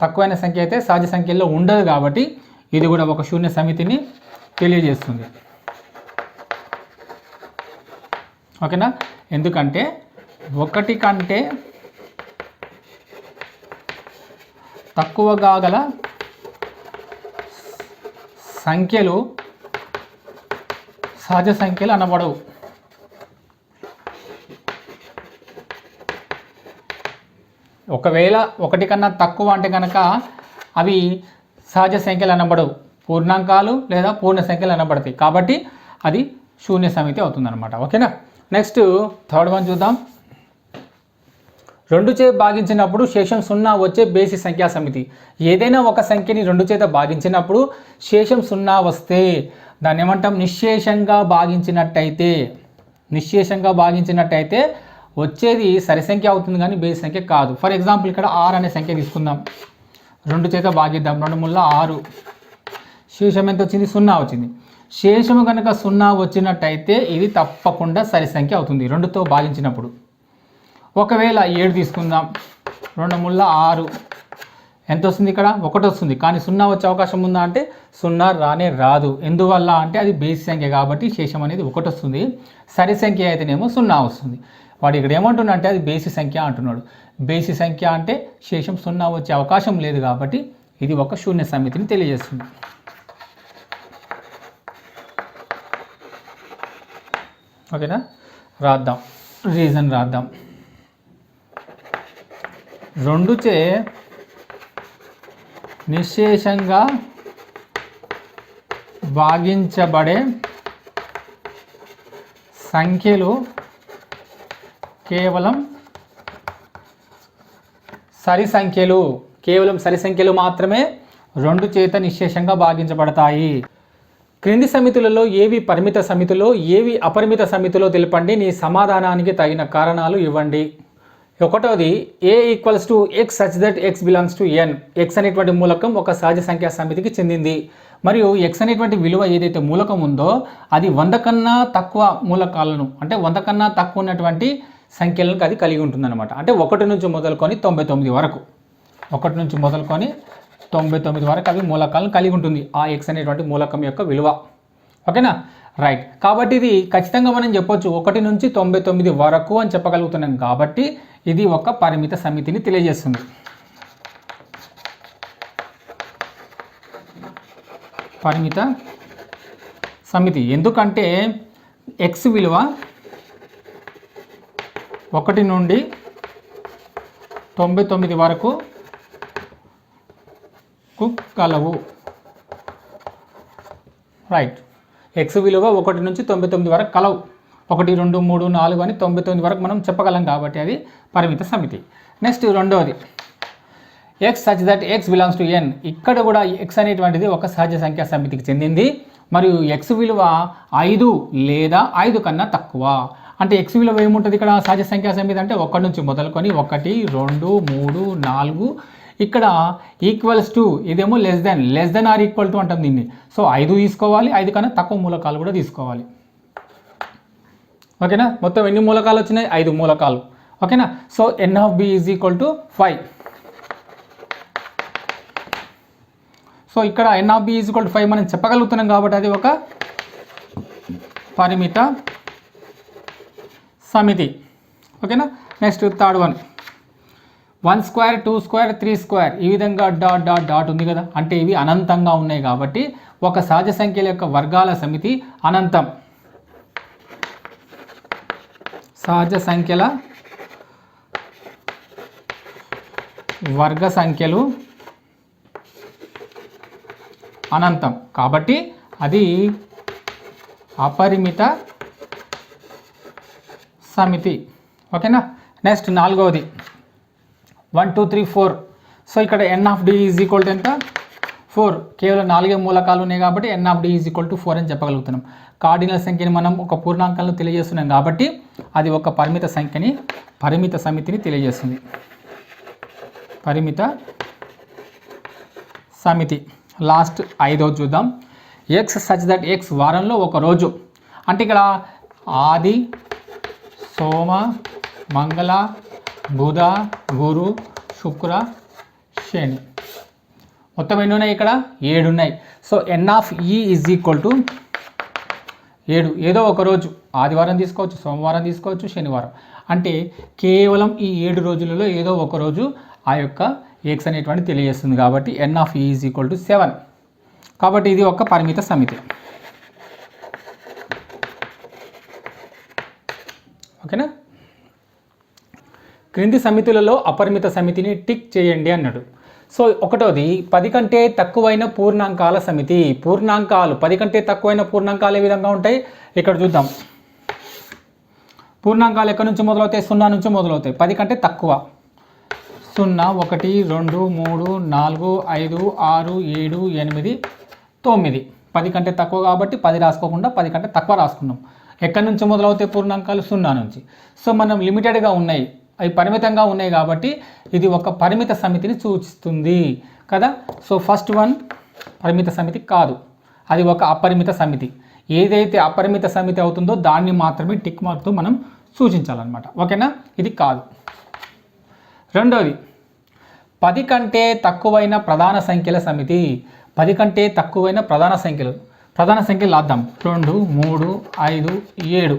తక్కువైన సంఖ్య అయితే సహజ సంఖ్యల్లో ఉండదు కాబట్టి ఇది కూడా ఒక శూన్య సమితిని తెలియజేస్తుంది. ఓకేనా. ఎందుకంటే 1 కంటే తక్కువగా గల సంఖ్యలు సహజ సంఖ్యలు అనబడవు. ఒకవేళ 1 కన్నా తక్కువ అంటే కనుక అవి సహజ సంఖ్యలు అనబడవు, పూర్ణాంకాలు లేదా పూర్ణ సంఖ్యలు అనబడతాయి కాబట్టి అది శూన్య సమితి అవుతుందన్నమాట. ఓకేనా. నెక్స్ట్ థర్డ్ వన్ చూద్దాం. 2 చే భాగించినప్పుడు శేషం 0 వచ్చే బేసి సంఖ్యా సమితి. ఏదైనా ఒక సంఖ్యని 2 చేత భాగించినప్పుడు శేషం 0 వస్తే దాన్ని ఏమంటాం? నిశ్శేషంగా భాగించినట్టయితే. నిశ్శేషంగా భాగించినట్టయితే వచ్చేది సరి సంఖ్య అవుతుంది కానీ బేసి సంఖ్య కాదు. ఫర్ ఎగ్జాంపుల్ ఇక్కడ 6 అనే సంఖ్య తీసుకుందాం. 2 చేత భాగిద్దాం. 2 ముళ్ళ 6. శేషం ఎంత వచ్చింది? 0 వచ్చింది. శేషము కనుక 0 వచ్చినట్టయితే ఇది తప్పకుండా సరి సంఖ్య అవుతుంది 2తో భాగించినప్పుడు. ఒకవేళ 7 తీసుకుందాం. 2 ముళ్ళ 6 ఎంత వస్తుంది? ఇక్కడ 1 వస్తుంది. కానీ 0 వచ్చే అవకాశం ఉందా అంటే 0 రానే రాదు. ఎందువల్ల అంటే అది బేసి సంఖ్య కాబట్టి శేషం అనేది 1 వస్తుంది. సరి సంఖ్య అయితేనేమో 0 వస్తుంది. వాడు ఇక్కడ ఏమంటున్నా అంటే అది బేసి సంఖ్య అంటున్నాడు. బేసి సంఖ్య అంటే శేషం 0 వచ్చే అవకాశం లేదు కాబట్టి ఇది ఒక శూన్య సమితిని తెలియజేస్తుంది. ఓకేనా. రాద్దాం, రీజన్ రాద్దాం. 2 చే నిశ్శేషంగా భాగించబడే సంఖ్యలు కేవలం సరి సంఖ్యలు. కేవలం సరి సంఖ్యలు మాత్రమే 2 చేత నిశ్శేషంగా భాగించబడతాయి. క్రింది సమితులలో ఏవి పరిమిత సమితిలో, ఏవి అపరిమిత సమితిలో తెలపండి. నీ సమాధానానికి తగిన కారణాలు ఇవ్వండి. ఒకటోది a = x such that x belongs to n. x అనేటువంటి మూలకం ఒక సహజ సంఖ్యా సమితికి చెందింది మరియు x అనేటువంటి విలువ ఏదైతే మూలకం ఉందో అది 100 కన్నా తక్కువ మూలకాలను అంటే 100 కన్నా తక్కువ ఉన్నటువంటి సంఖ్యలను అది కలిగి ఉంటుందన్నమాట. అంటే 1 నుంచి మొదలుకొని 99 వరకు 1 నుంచి మొదలుకొని 99 వరకు అవి మూలకాలను కలిగి ఉంటుంది ఆ x అనేటువంటి మూలకం యొక్క విలువ. ఓకేనా. రైట్. కాబట్టి ఇది ఖచ్చితంగా మనం చెప్పొచ్చు 1 నుంచి 99 వరకు అని చెప్పగలుగుతున్నాం కాబట్టి ఇది ఒక పరిమిత సమితిని తెలియజేస్తుంది. పరిమిత సమితి ఎందుకంటే x విలువ 1 నుండి 99 వరకు కలవు. రైట్. x విలువ 1 నుంచి 99 వరకు కలవు. 1, 2, 3, 4 అని 99 వరకు మనం చెప్పగలం కాబట్టి అది పరిమిత సమితి. నెక్స్ట్ రెండవది x such that x belongs to n. ఇక్కడ కూడా x అనేటువంటిది ఒక సహజ సంఖ్యా సమితికి చెందింది మరియు x విలువ 5 లేదా 5 కన్నా తక్కువ. అంటే x విలువ ఏముంటుంది ఇక్కడ సహజ సంఖ్యా సమితి అంటే 1 నుంచి మొదలుకొని 1, 2, 3, 4 ఇక్కడ ఈక్వల్స్ టు ఇదేమో less than or equal to అంటాం దీన్ని. సో 5 తీసుకోవాలి, 5 కన్నా తక్కువ మూలకాలు కూడా తీసుకోవాలి. ఓకేనా. మొత్తం ఎన్ని మూలకాలు వచ్చినాయి? 5 మూలకాలు. ఓకేనా. So n of b = 5. So ఇక్కడ n of b = 5 మనం చెప్పగలుగుతున్నాం కాబట్టి అది ఒక పరిమిత సమితి. ఓకేనా. Next third one 1 square 2 square 3 square ఈ విధంగా డాట్ డాట్ డాట్ ఉంది కదా, అంటే ఇవి అనంతంగా ఉన్నాయి కాబట్టి ఒక సహజ సంఖ్యల యొక్క వర్గాల సమితి అనంతం. సహజ సంఖ్యల వర్గ సంఖ్యలు అనంతం. కాబట్టి అది అపరిమిత సమితి. ఓకేనా. నెక్స్ట్ నాలుగవది 1 2 3 4. సో ఇక్కడ n of d is equal to ఎంత? 4. కేవలం 4 మూలకాలు ఉన్నాయి కాబట్టి n of d is equal to 4 అని చెప్పగలుగుతున్నాం. కార్డినల్ సంఖ్యని మనం ఒక పూర్ణాంకాలను తెలియజేస్తున్నాం కాబట్టి అది ఒక పరిమిత సమితిని తెలియజేస్తుంది. పరిమిత సమితి. లాస్ట్ 5వ చూద్దాం. ఎక్స్ సచ్ దట్ ఎక్స్ వారంలో ఒక రోజు. అంటే ఇక్కడ ఆది, సోమ, మంగళ, బుధ, గురు, శుక్ర, శని. మొత్తం ఎన్ని ఉన్నాయి? ఇక్కడ 7 ఉన్నాయి. సో n ఆఫ్ ఈ ఈజ్ ఈక్వల్ టు 7. ఏదో ఒక రోజు, ఆదివారం తీసుకోవచ్చు, సోమవారం తీసుకోవచ్చు, శనివారం. అంటే కేవలం ఈ 7 రోజులలో ఏదో ఒక రోజు ఆ యొక్క ఎక్స్ అనేటువంటి తెలియజేస్తుంది. కాబట్టి n ఆఫ్ ఈ ఈజ్ ఈక్వల్ టు 7. కాబట్టి ఇది ఒక పరిమిత సమితి. ఓకేనా. క్రింది సమితులలో అపరిమిత సమితిని టిక్ చేయండి అన్నాడు. సో ఒకటోది 10 కంటే తక్కువైన పూర్ణాంకాల సమితి. పూర్ణాంకాలు 10 కంటే తక్కువైన పూర్ణాంకాలు ఏ విధంగా ఉంటాయి ఇక్కడ చూద్దాం. పూర్ణాంకాలు ఎక్కడి నుంచి మొదలవుతాయి? 0 నుంచి మొదలవుతాయి. 10 కంటే తక్కువ 0 1 2 3 4 5 6 7 8 9. 10 కంటే తక్కువ కాబట్టి 10 రాసుకోకుండా 10 కంటే తక్కువ రాసుకున్నాం. ఎక్కడి నుంచి మొదలవుతాయి పూర్ణాంకాలు? 0 నుంచి. సో మనం లిమిటెడ్గా ఉన్నాయి, అవి పరిమితంగా ఉన్నాయి కాబట్టి ఇది ఒక పరిమిత సమితిని సూచిస్తుంది కదా. సో ఫస్ట్ వన్ పరిమిత సమితి కాదు, అది ఒక అపరిమిత సమితి. ఏదైతే అపరిమిత సమితి అవుతుందో దాన్ని మాత్రమే టిక్ మార్క్తో మనం సూచించాలన్నమాట. ఓకేనా. ఇది కాదు. రెండోది 10 కంటే తక్కువైన ప్రధాన సంఖ్యల సమితి. 10 కంటే తక్కువైన ప్రధాన సంఖ్యలు రాద్దాం. 2 3 5 7.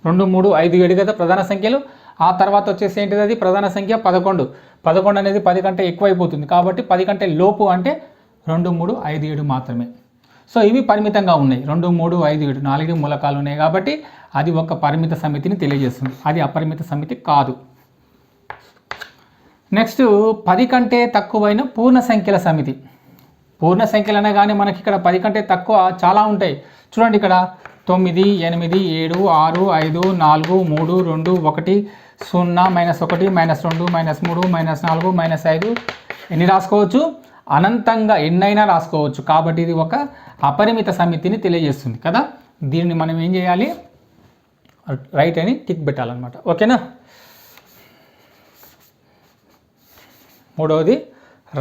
2 3 5 7 కదా ప్రధాన సంఖ్యలు. ఆ తర్వాత వచ్చేసి ఏంటిది? అది ప్రధాన సంఖ్య 11. 11 అనేది 10 కంటే ఎక్కువ అయిపోతుంది కాబట్టి 10 కంటే లోపు అంటే 2 3 5 7 మాత్రమే. సో ఇవి పరిమితంగా ఉన్నాయి. 2 3 5 7 4 మూలకాలు ఉన్నాయి కాబట్టి అది ఒక పరిమిత సమితిని తెలియజేస్తుంది. అది అపరిమిత సమితి కాదు. నెక్స్ట్ 10 కంటే తక్కువైన పూర్ణ సంఖ్యల సమితి. పూర్ణ సంఖ్యలు అనగానే మనకి ఇక్కడ 10 కంటే తక్కువ చాలా ఉంటాయి. చూడండి ఇక్కడ 9 8 7 6 5 4 3 2 1 0 -1 -2 -3 -4 -5. ఎన్ని రాసుకోవచ్చు? అనంతంగా ఎన్నైనా రాసుకోవచ్చు. కాబట్టి ఇది ఒక అపరిమిత సమితిని తెలియజేస్తుంది కదా. దీన్ని మనం ఏం చేయాలి? రైట్ అని టిక్ పెట్టాలన్నమాట. ఓకేనా. మూడవది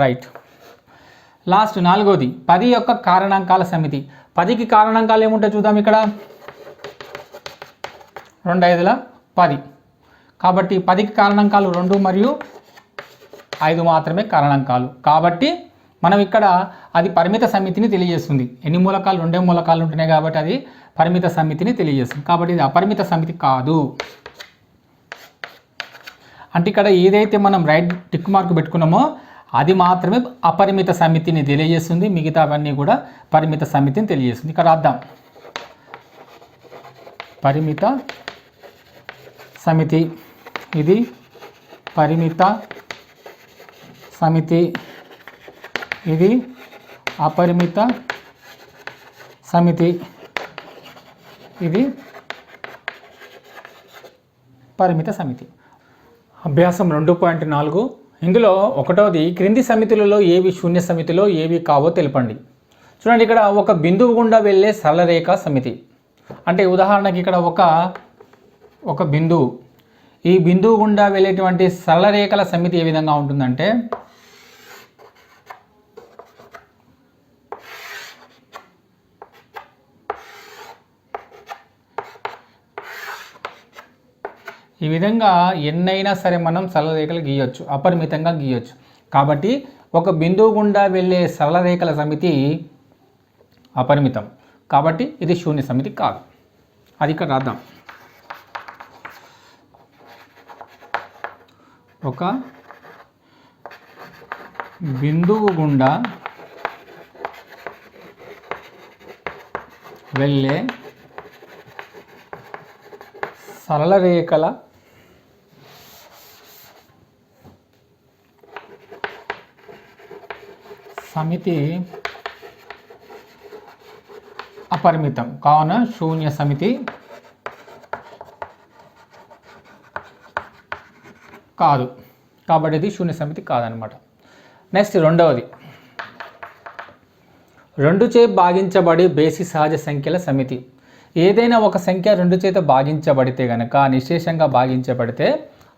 రైట్. లాస్ట్ 4వది 10 యొక్క కారణాంకాల సమితి. 10కి కారణాంకాలు ఏముంటాయి చూద్దాం. ఇక్కడ 2 5ల 10. కాబట్టి 10కి కారణాంకాలు 2 మరియు 5 మాత్రమే కారణాంకాలు. కాబట్టి మనం ఇక్కడ అది పరిమిత సమితిని తెలియజేస్తుంది. ఎన్ని మూలకాలు? 2 మూలకాలు ఉంటున్నాయి కాబట్టి అది పరిమిత సమితిని తెలియజేస్తుంది. కాబట్టి ఇది అపరిమిత సమితి కాదు. అంటే ఇక్కడ ఏదైతే మనం రైట్ టిక్ మార్క్ పెట్టుకున్నామో అది మాత్రమే అపరిమిత సమితిని తెలియజేస్తుంది. మిగతావన్నీ కూడా పరిమిత సమితిని తెలియజేస్తుంది. ఇక్కడ రాద్దాం. పరిమిత సమితి, ఇది పరిమిత సమితి, ఇది అపరిమిత సమితి, ఇది పరిమిత సమితి. అభ్యాసం 2.4. ఇందులో ఒకటోది క్రింది సమితులలో ఏవి శూన్య సమితిలో ఏవి కావో తెలపండి. చూడండి ఇక్కడ ఒక బిందువు గుండా వెళ్ళే సరళరేఖ సమితి. అంటే ఉదాహరణకి ఇక్కడ ఒక బిందువు, ఈ బిందువు గుండా వెళ్ళేటువంటి సరళరేఖల సమితి ఏ విధంగా ఉంటుందంటే ఈ విధంగా ఎన్నైనా సరే మనం సరళరేఖలు గీయొచ్చు, అపరిమితంగా గీయొచ్చు. కాబట్టి ఒక బిందువు గుండా వెళ్ళే సరళరేఖల సమితి అపరిమితం. కాబట్టి ఇది శూన్య సమితి కాదు. అది ఇక్కడ రాద్దాం. ఒక బిందువు గుండా వెళ్ళే సరళరేఖల సమితి అపరిమితం కావున శూన్య సమితి కాదు, కాబట్టి ఇది శూన్య సమితి కాదనమాట. నెక్స్ట్ రెండవది, 2 చే భాగించబడే బేసి సహజ సంఖ్యల సమితి. ఏదైనా ఒక సంఖ్య 2 చేత భాగించబడితే కనుక, నిశేషంగా భాగించబడితే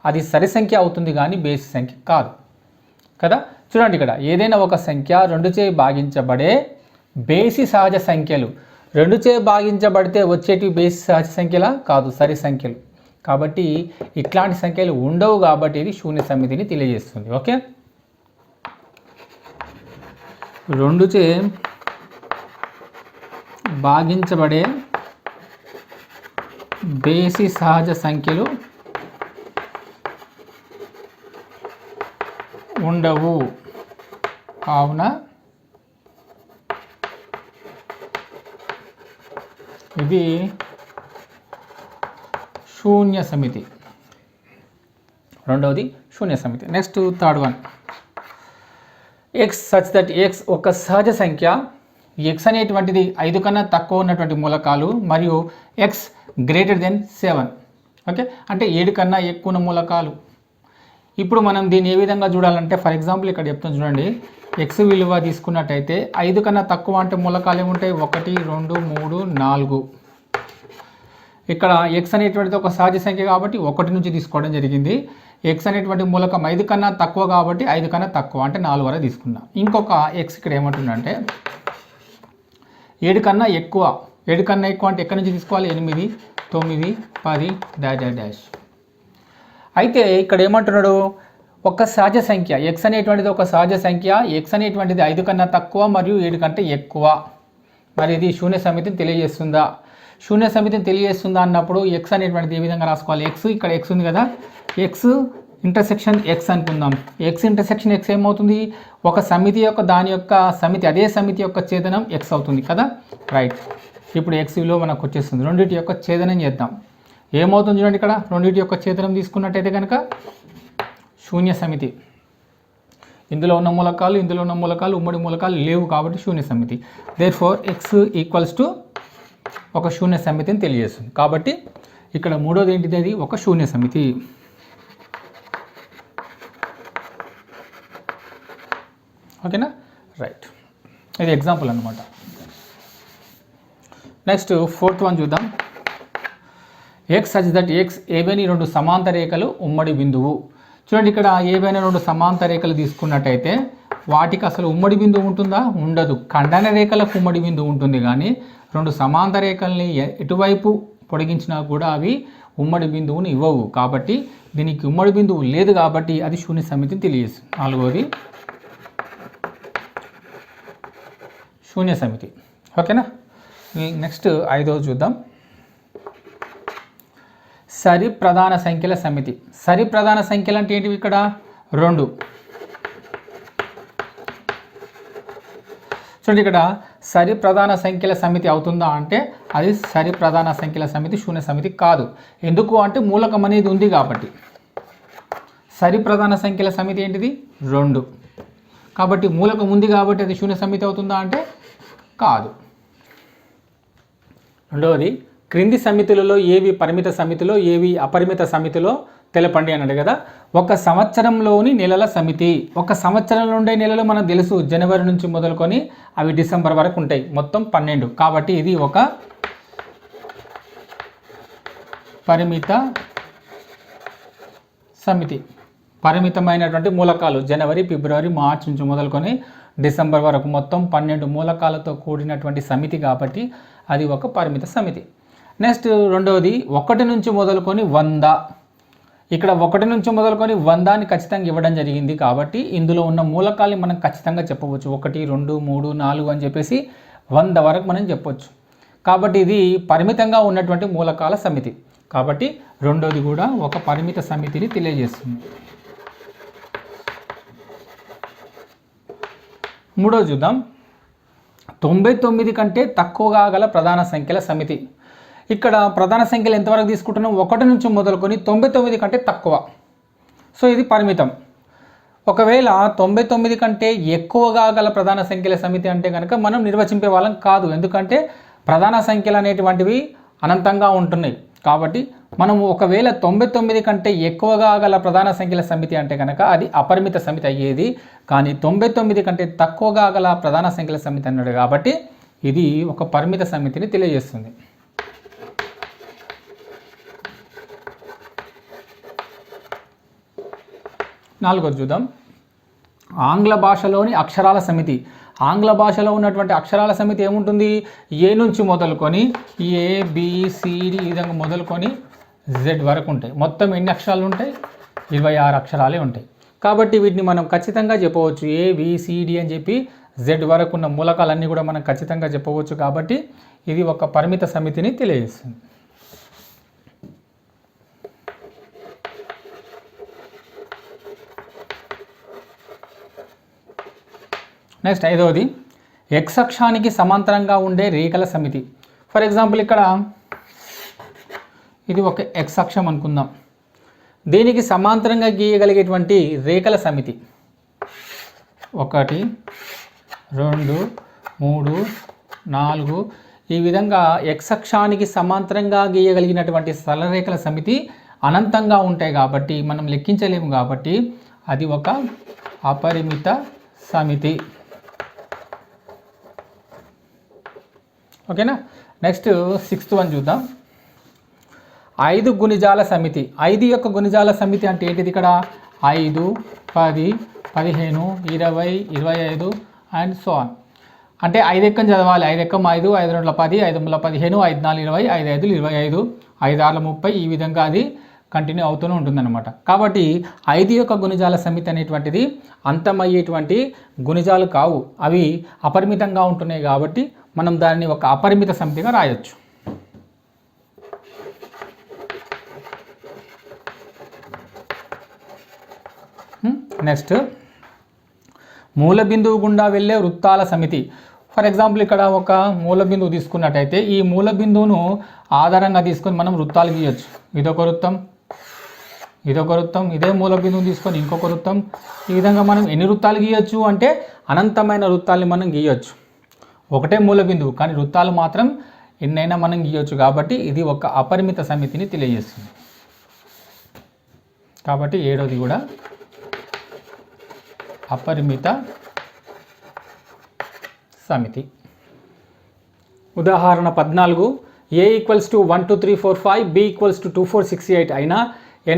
అది సరి సంఖ్య అవుతుంది కానీ బేసి సంఖ్య కాదు కదా. చూడండి, ఇక్కడ ఏదైనా ఒక సంఖ్య 2 చే భాగించబడే బేసి సహజ సంఖ్యలు, 2 చే భాగించబడితే వచ్చేటివి బేసి సహజ సంఖ్యలా కాదు, సరి సంఖ్యలు. కాబట్టి ఇట్లాంటి సంఖ్యలు ఉండవు, కాబట్టి ఇది శూన్య సమితిని తెలియజేస్తుంది. ఓకే, 2 చే భాగించబడే బేసి సహజ సంఖ్యలు ఉండవు, కావున ఇది శూన్య సమితి. రెండవది శూన్య సమితి. Next third one, X such that X ఒక సహజ సంఖ్య. ఎక్స్ అనేటువంటిది 5 కన్నా తక్కువ ఉన్నటువంటి మూలకాలు మరియు ఎక్స్ గ్రేటర్ దెన్ 7. ఓకే, అంటే 7 కన్నా ఎక్కువ ఉన్న మూలకాలు. ఇప్పుడు మనం దీన్ని ఏ విధంగా చూడాలంటే, ఫర్ ఎగ్జాంపుల్ ఇక్కడ చెప్తాను చూడండి, ఎక్స్ విలువ తీసుకున్నట్టయితే 5 కన్నా తక్కువ అంటే మూలకాలు ఏముంటాయి, 1, 2, 3, 4. ఇక్కడ ఎక్స్ అనేటువంటిది ఒక సహజ సంఖ్య కాబట్టి 1 నుంచి తీసుకోవడం జరిగింది. ఎక్స్ అనేటువంటి మూలకం 5 కన్నా తక్కువ కాబట్టి 5 కన్నా తక్కువ అంటే 4 వరకు తీసుకున్నా. ఇంకొక ఎక్స్ ఇక్కడ ఏమంటుందంటే 7 కన్నా ఎక్కువ. 7 కన్నా ఎక్కువ అంటే ఎక్కడి నుంచి తీసుకోవాలి, 8, 9, 10 డాష్ డాష్ డాష్. అయితే ఇక్కడ ఏమంటున్నాడు, ఒక సహజ సంఖ్య ఎక్స్ అనేటువంటిది ఒక సహజ సంఖ్య, ఎక్స్ అనేటువంటిది 5 కన్నా తక్కువ మరియు 7 కంటే ఎక్కువ. మరి ఇది శూన్య సమితిని తెలియజేస్తుందా? శూన్య సమితిని తెలియజేస్తుందా అన్నప్పుడు ఎక్స్ అనేటువంటిది ఏ విధంగా రాసుకోవాలి, ఎక్స్ ఇక్కడ ఎక్స్ ఉంది కదా, ఎక్స్ ఇంటర్సెక్షన్ ఎక్స్ అనుకుందాం. ఎక్స్ ఇంటర్సెక్షన్ ఎక్స్ ఏమవుతుంది, ఒక సమితి యొక్క దాని యొక్క సమితి, అదే సమితి యొక్క ఛేదనం ఎక్స్ అవుతుంది కదా. రైట్, ఇప్పుడు ఎక్స్ విలువ మనకు వచ్చేస్తుంది. రెండింటి యొక్క ఛేదనం చేద్దాం. ఏమవుతుంది చూడండి, ఇక్కడ రెండింటి యొక్క ఛేదనం తీసుకున్నట్టయితే కనుక శూన్య సమితి. ఇందులో ఉన్న మూలకాలు ఇందులో ఉన్న మూలకాలు ఉమ్మడి మూలకాలు లేవు కాబట్టి శూన్య సమితి. దేర్ఫోర్ ఎక్స్ ఈక్వల్స్ టు ఒక శూన్య సమితిని తెలియజేస్తుంది. కాబట్టి ఇక్కడ మూడోది ఏంటిది, అది ఒక శూన్య సమితి. ఓకేనా, రైట్, ఇది ఎగ్జాంపుల్ అనమాట. నెక్స్ట్ ఫోర్త్ వన్ చూద్దాం. ఎక్స్ సచ్ దట్ ఎక్స్ ఏవైనా 2 సమాంతర రేఖలు ఉమ్మడి బిందువు. చూడండి, ఇక్కడ ఏవైనా 2 సమాంతర రేఖలు తీసుకున్నట్టయితే వాటికి అసలు ఉమ్మడి బిందువు ఉంటుందా, ఉండదు. ఖండన రేఖలకు ఉమ్మడి బిందువు ఉంటుంది, కానీ 2 సమాంతర రేఖల్ని ఎటువైపు పొడిగించినా కూడా అవి ఉమ్మడి బిందువుని ఇవ్వవు. కాబట్టి దీనికి ఉమ్మడి బిందువు లేదు కాబట్టి అది శూన్య సమితిని తెలియజేస్తుంది. నాలుగోది శూన్య సమితి. ఓకేనా, నెక్స్ట్ ఐదోది చూద్దాం. సరి ప్రధాన సంఖ్యల సమితి. సరి ప్రధాన సంఖ్యలు అంటే ఏంటివి, ఇక్కడ 2. చూడండి, ఇక్కడ సరి ప్రధాన సంఖ్యల సమితి అవుతుందా అంటే అది సరి ప్రధాన సంఖ్యల సమితి శూన్య సమితి కాదు. ఎందుకు అంటే మూలకం అనేది ఉంది కాబట్టి. సరి ప్రధాన సంఖ్యల సమితి ఏంటిది, 2. కాబట్టి మూలకం ఉంది కాబట్టి అది శూన్య సమితి అవుతుందా అంటే కాదు. రెండవది, క్రింది సమితులలో ఏవి పరిమిత సమితిలో ఏవి అపరిమిత సమితిలో తెలపండి అన్నాడు కదా. ఒక సంవత్సరంలోని నెలల సమితి. ఒక సంవత్సరంలో ఉండే నెలలు మనకు తెలుసు, జనవరి నుంచి మొదలుకొని అవి డిసెంబర్ వరకు ఉంటాయి, మొత్తం 12. కాబట్టి ఇది ఒక పరిమిత సమితి. పరిమితమైనటువంటి మూలకాలు జనవరి, ఫిబ్రవరి, మార్చి నుంచి మొదలుకొని డిసెంబర్ వరకు మొత్తం 12 మూలకాలతో కూడినటువంటి సమితి కాబట్టి అది ఒక పరిమిత సమితి. నెక్స్ట్ రెండవది, 1 నుంచి మొదలుకొని 100. ఇక్కడ 1 నుంచి మొదలుకొని 100ని ఖచ్చితంగా ఇవ్వడం జరిగింది కాబట్టి ఇందులో ఉన్న మూలకాల్ని మనం ఖచ్చితంగా చెప్పవచ్చు. 1, 2, 3, 4 అని చెప్పేసి 100 వరకు మనం చెప్పవచ్చు. కాబట్టి ఇది పరిమితంగా ఉన్నటువంటి మూలకాల సమితి. కాబట్టి రెండోది కూడా ఒక పరిమిత సమితిని తెలియజేస్తుంది. మూడోది చూద్దాం. 99 కంటే తక్కువగా గల ప్రధాన సంఖ్యల సమితి. ఇక్కడ ప్రధాన సంఖ్యలు ఎంతవరకు తీసుకుంటున్నాం, 1 నుంచి మొదలుకొని 99 కంటే తక్కువ. సో ఇది పరిమితం. ఒకవేళ 99 కంటే ఎక్కువగా గల ప్రధాన సంఖ్యల సమితి అంటే కనుక మనం నిర్వచింపే వాళ్ళం కాదు. ఎందుకంటే ప్రధాన సంఖ్యలు అనేటువంటివి అనంతంగా ఉంటున్నాయి. కాబట్టి మనము ఒకవేళ 99 కంటే ఎక్కువగా గల ప్రధాన సంఖ్యల సమితి అంటే కనుక అది అపరిమిత సమితి అయ్యేది. కానీ 99 కంటే తక్కువగా గల ప్రధాన సంఖ్యల సమితి అన్నాడు కాబట్టి ఇది ఒక పరిమిత సమితిని తెలియజేస్తుంది. నాలుగోది చూద్దాం. ఆంగ్ల భాషలోని అక్షరాల సమితి. ఆంగ్ల భాషలో ఉన్నటువంటి అక్షరాల సమితి ఏముంటుంది? ఏ నుంచి మొదలుకొని ABCD ఈ విధంగా మొదలుకొని Z వరకు ఉంటాయి. మొత్తం ఎన్ని అక్షరాలు ఉంటాయి? 26 అక్షరాలే ఉంటాయి. కాబట్టి వీటిని మనం ఖచ్చితంగా చెప్పవచ్చు. ABCD అని చెప్పి Z వరకు ఉన్న మూలకాలన్నీ కూడా మనం ఖచ్చితంగా చెప్పవచ్చు. కాబట్టి ఇది ఒక పరిమిత సమితిని తెలియజేస్తుంది. నెక్స్ట్ ఐదవది X అక్షానికి సమాంతరంగా ఉండే రేఖల సమితి. ఫర్ ఎగ్జాంపుల్ ఇక్కడ ఇది ఒక X అక్షం అనుకుందాం. దీనికి సమాంతరంగా గీయగలిగేటువంటి రేఖల సమితి 1 2 3 4 ఈ విధంగా X అక్షానికి సమాంతరంగా గీయగలిగినటువంటి సరళరేఖల సమితి అనంతంగా ఉంటాయి కాబట్టి మనం లెక్కించలేము. కాబట్టి అది ఒక అపరిమిత సమితి. ఓకేనా. నెక్స్ట్ 6th వన్ చూద్దాం. 5 గుణిజాల సమితి. 5 యొక్క గుణిజాల సమితి అంటే ఏంటిది? ఇక్కడ 5 10 15 20 25 అండ్ సో ఆన్. అంటే 5 ఎక్కం చదవాలి. 5 ఎక్కం 5 5 2 10 5 3 15 5 4 20 5 5 25 5 6 30 ఈ విధంగా అది కంటిన్యూ అవుతూనే ఉంటుందన్నమాట. కాబట్టి 5 యొక్క గుణిజాల సమితి అనేటువంటిది అంతమయ్యేటువంటి గుణిజాలు కావు. అవి అపరిమితంగా ఉంటున్నాయి కాబట్టి మనం దాన్ని ఒక అపరిమిత సమితిగా రాయొచ్చు. నెక్స్ట్ మూల బిందువు గుండా వెళ్ళే వృత్తాల సమితి. ఫర్ ఎగ్జాంపుల్ ఇక్కడ ఒక మూల బిందువు తీసుకున్నట్టయితే ఈ మూల బిందువును ఆధారంగా తీసుకొని మనం వృత్తాలు గీయొచ్చు. ఇదొక వృత్తం, ఇదొక వృత్తం, ఇదే మూల బిందువుని తీసుకొని ఇంకొక వృత్తం. ఈ విధంగా మనం ఎన్ని వృత్తాలు గీయొచ్చు అంటే అనంతమైన వృత్తాన్ని మనం గీయొచ్చు. ఒకటే మూల బిందువు కానీ వృత్తాలు మాత్రం ఎన్నైనా మనం గీయొచ్చు. కాబట్టి ఇది ఒక అపరిమిత సమితిని తెలియజేస్తుంది. కాబట్టి 7వది కూడా అపరిమిత సమితి. ఉదాహరణ 14 A = 1 2 3 4 5 B = 2 4 6 8 అయినా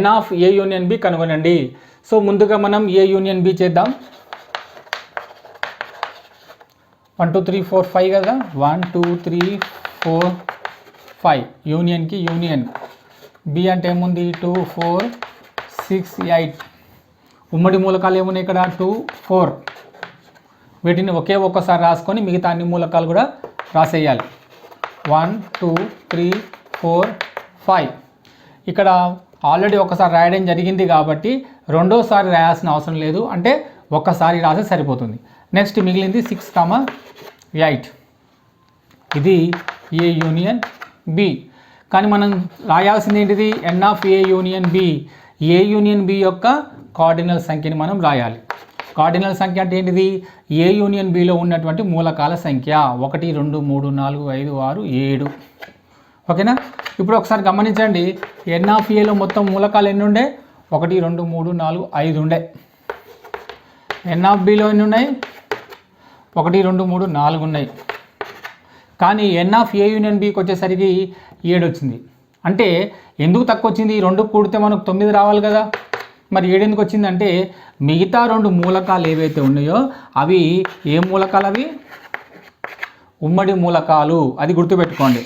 N of A union B కనుగొనండి. సో ముందుగా మనం A యూనియన్ B చేద్దాం. 1 2 3 4 5 కదా. 1 2 3 4 5 యూనియన్కి యూనియన్. B అంటే ఏముంది? 2 4 6 8. ఉమ్మడి మూలకాలు ఏమున్నాయి ఇక్కడ? 2 4. వీటిని ఒక్కసారి రాసుకొని మిగతా అన్ని మూలకాలు కూడా రాసేయాలి. 1 2 3 4 5. ఇక్కడ ఆల్రెడీ ఒకసారి రాయడం జరిగింది కాబట్టి రెండోసారి రాయాల్సిన అవసరం లేదు. అంటే ఒక్కసారి రాస్తే సరిపోతుంది. నెక్స్ట్ మిగిలింది 6 8. ఇది A యూనియన్ B. కానీ మనం రాయాల్సింది ఏంటిది? N of A union B. A union B యొక్క కార్డినల్ సంఖ్యని మనం రాయాలి. కార్డినల్ సంఖ్య అంటే ఏంటిది? A యూనియన్ Bలో ఉన్నటువంటి మూలకాల సంఖ్య 1 2 3 4 5 6 7. ఓకేనా. ఇప్పుడు ఒకసారి గమనించండి. N ఆఫ్ Aలో మొత్తం మూలకాలు ఎన్ని ఉండే? 1 2 3 4 5 ఉండే. N ఆఫ్ Bలో ఎన్ని ఉన్నాయి? 1 2 3 4 ఉన్నాయి. కానీ N ఆఫ్ A యూనియన్ Bకి వచ్చేసరికి 7 వచ్చింది. అంటే ఎందుకు తక్కువ వచ్చింది? 2 కూడితే మనకు 9 రావాలి కదా. మరి 7 ఎందుకు వచ్చిందంటే మిగతా 2 మూలకాలు ఏవైతే ఉన్నాయో అవి ఏ మూలకాలు? అవి ఉమ్మడి మూలకాలు. అది గుర్తుపెట్టుకోండి.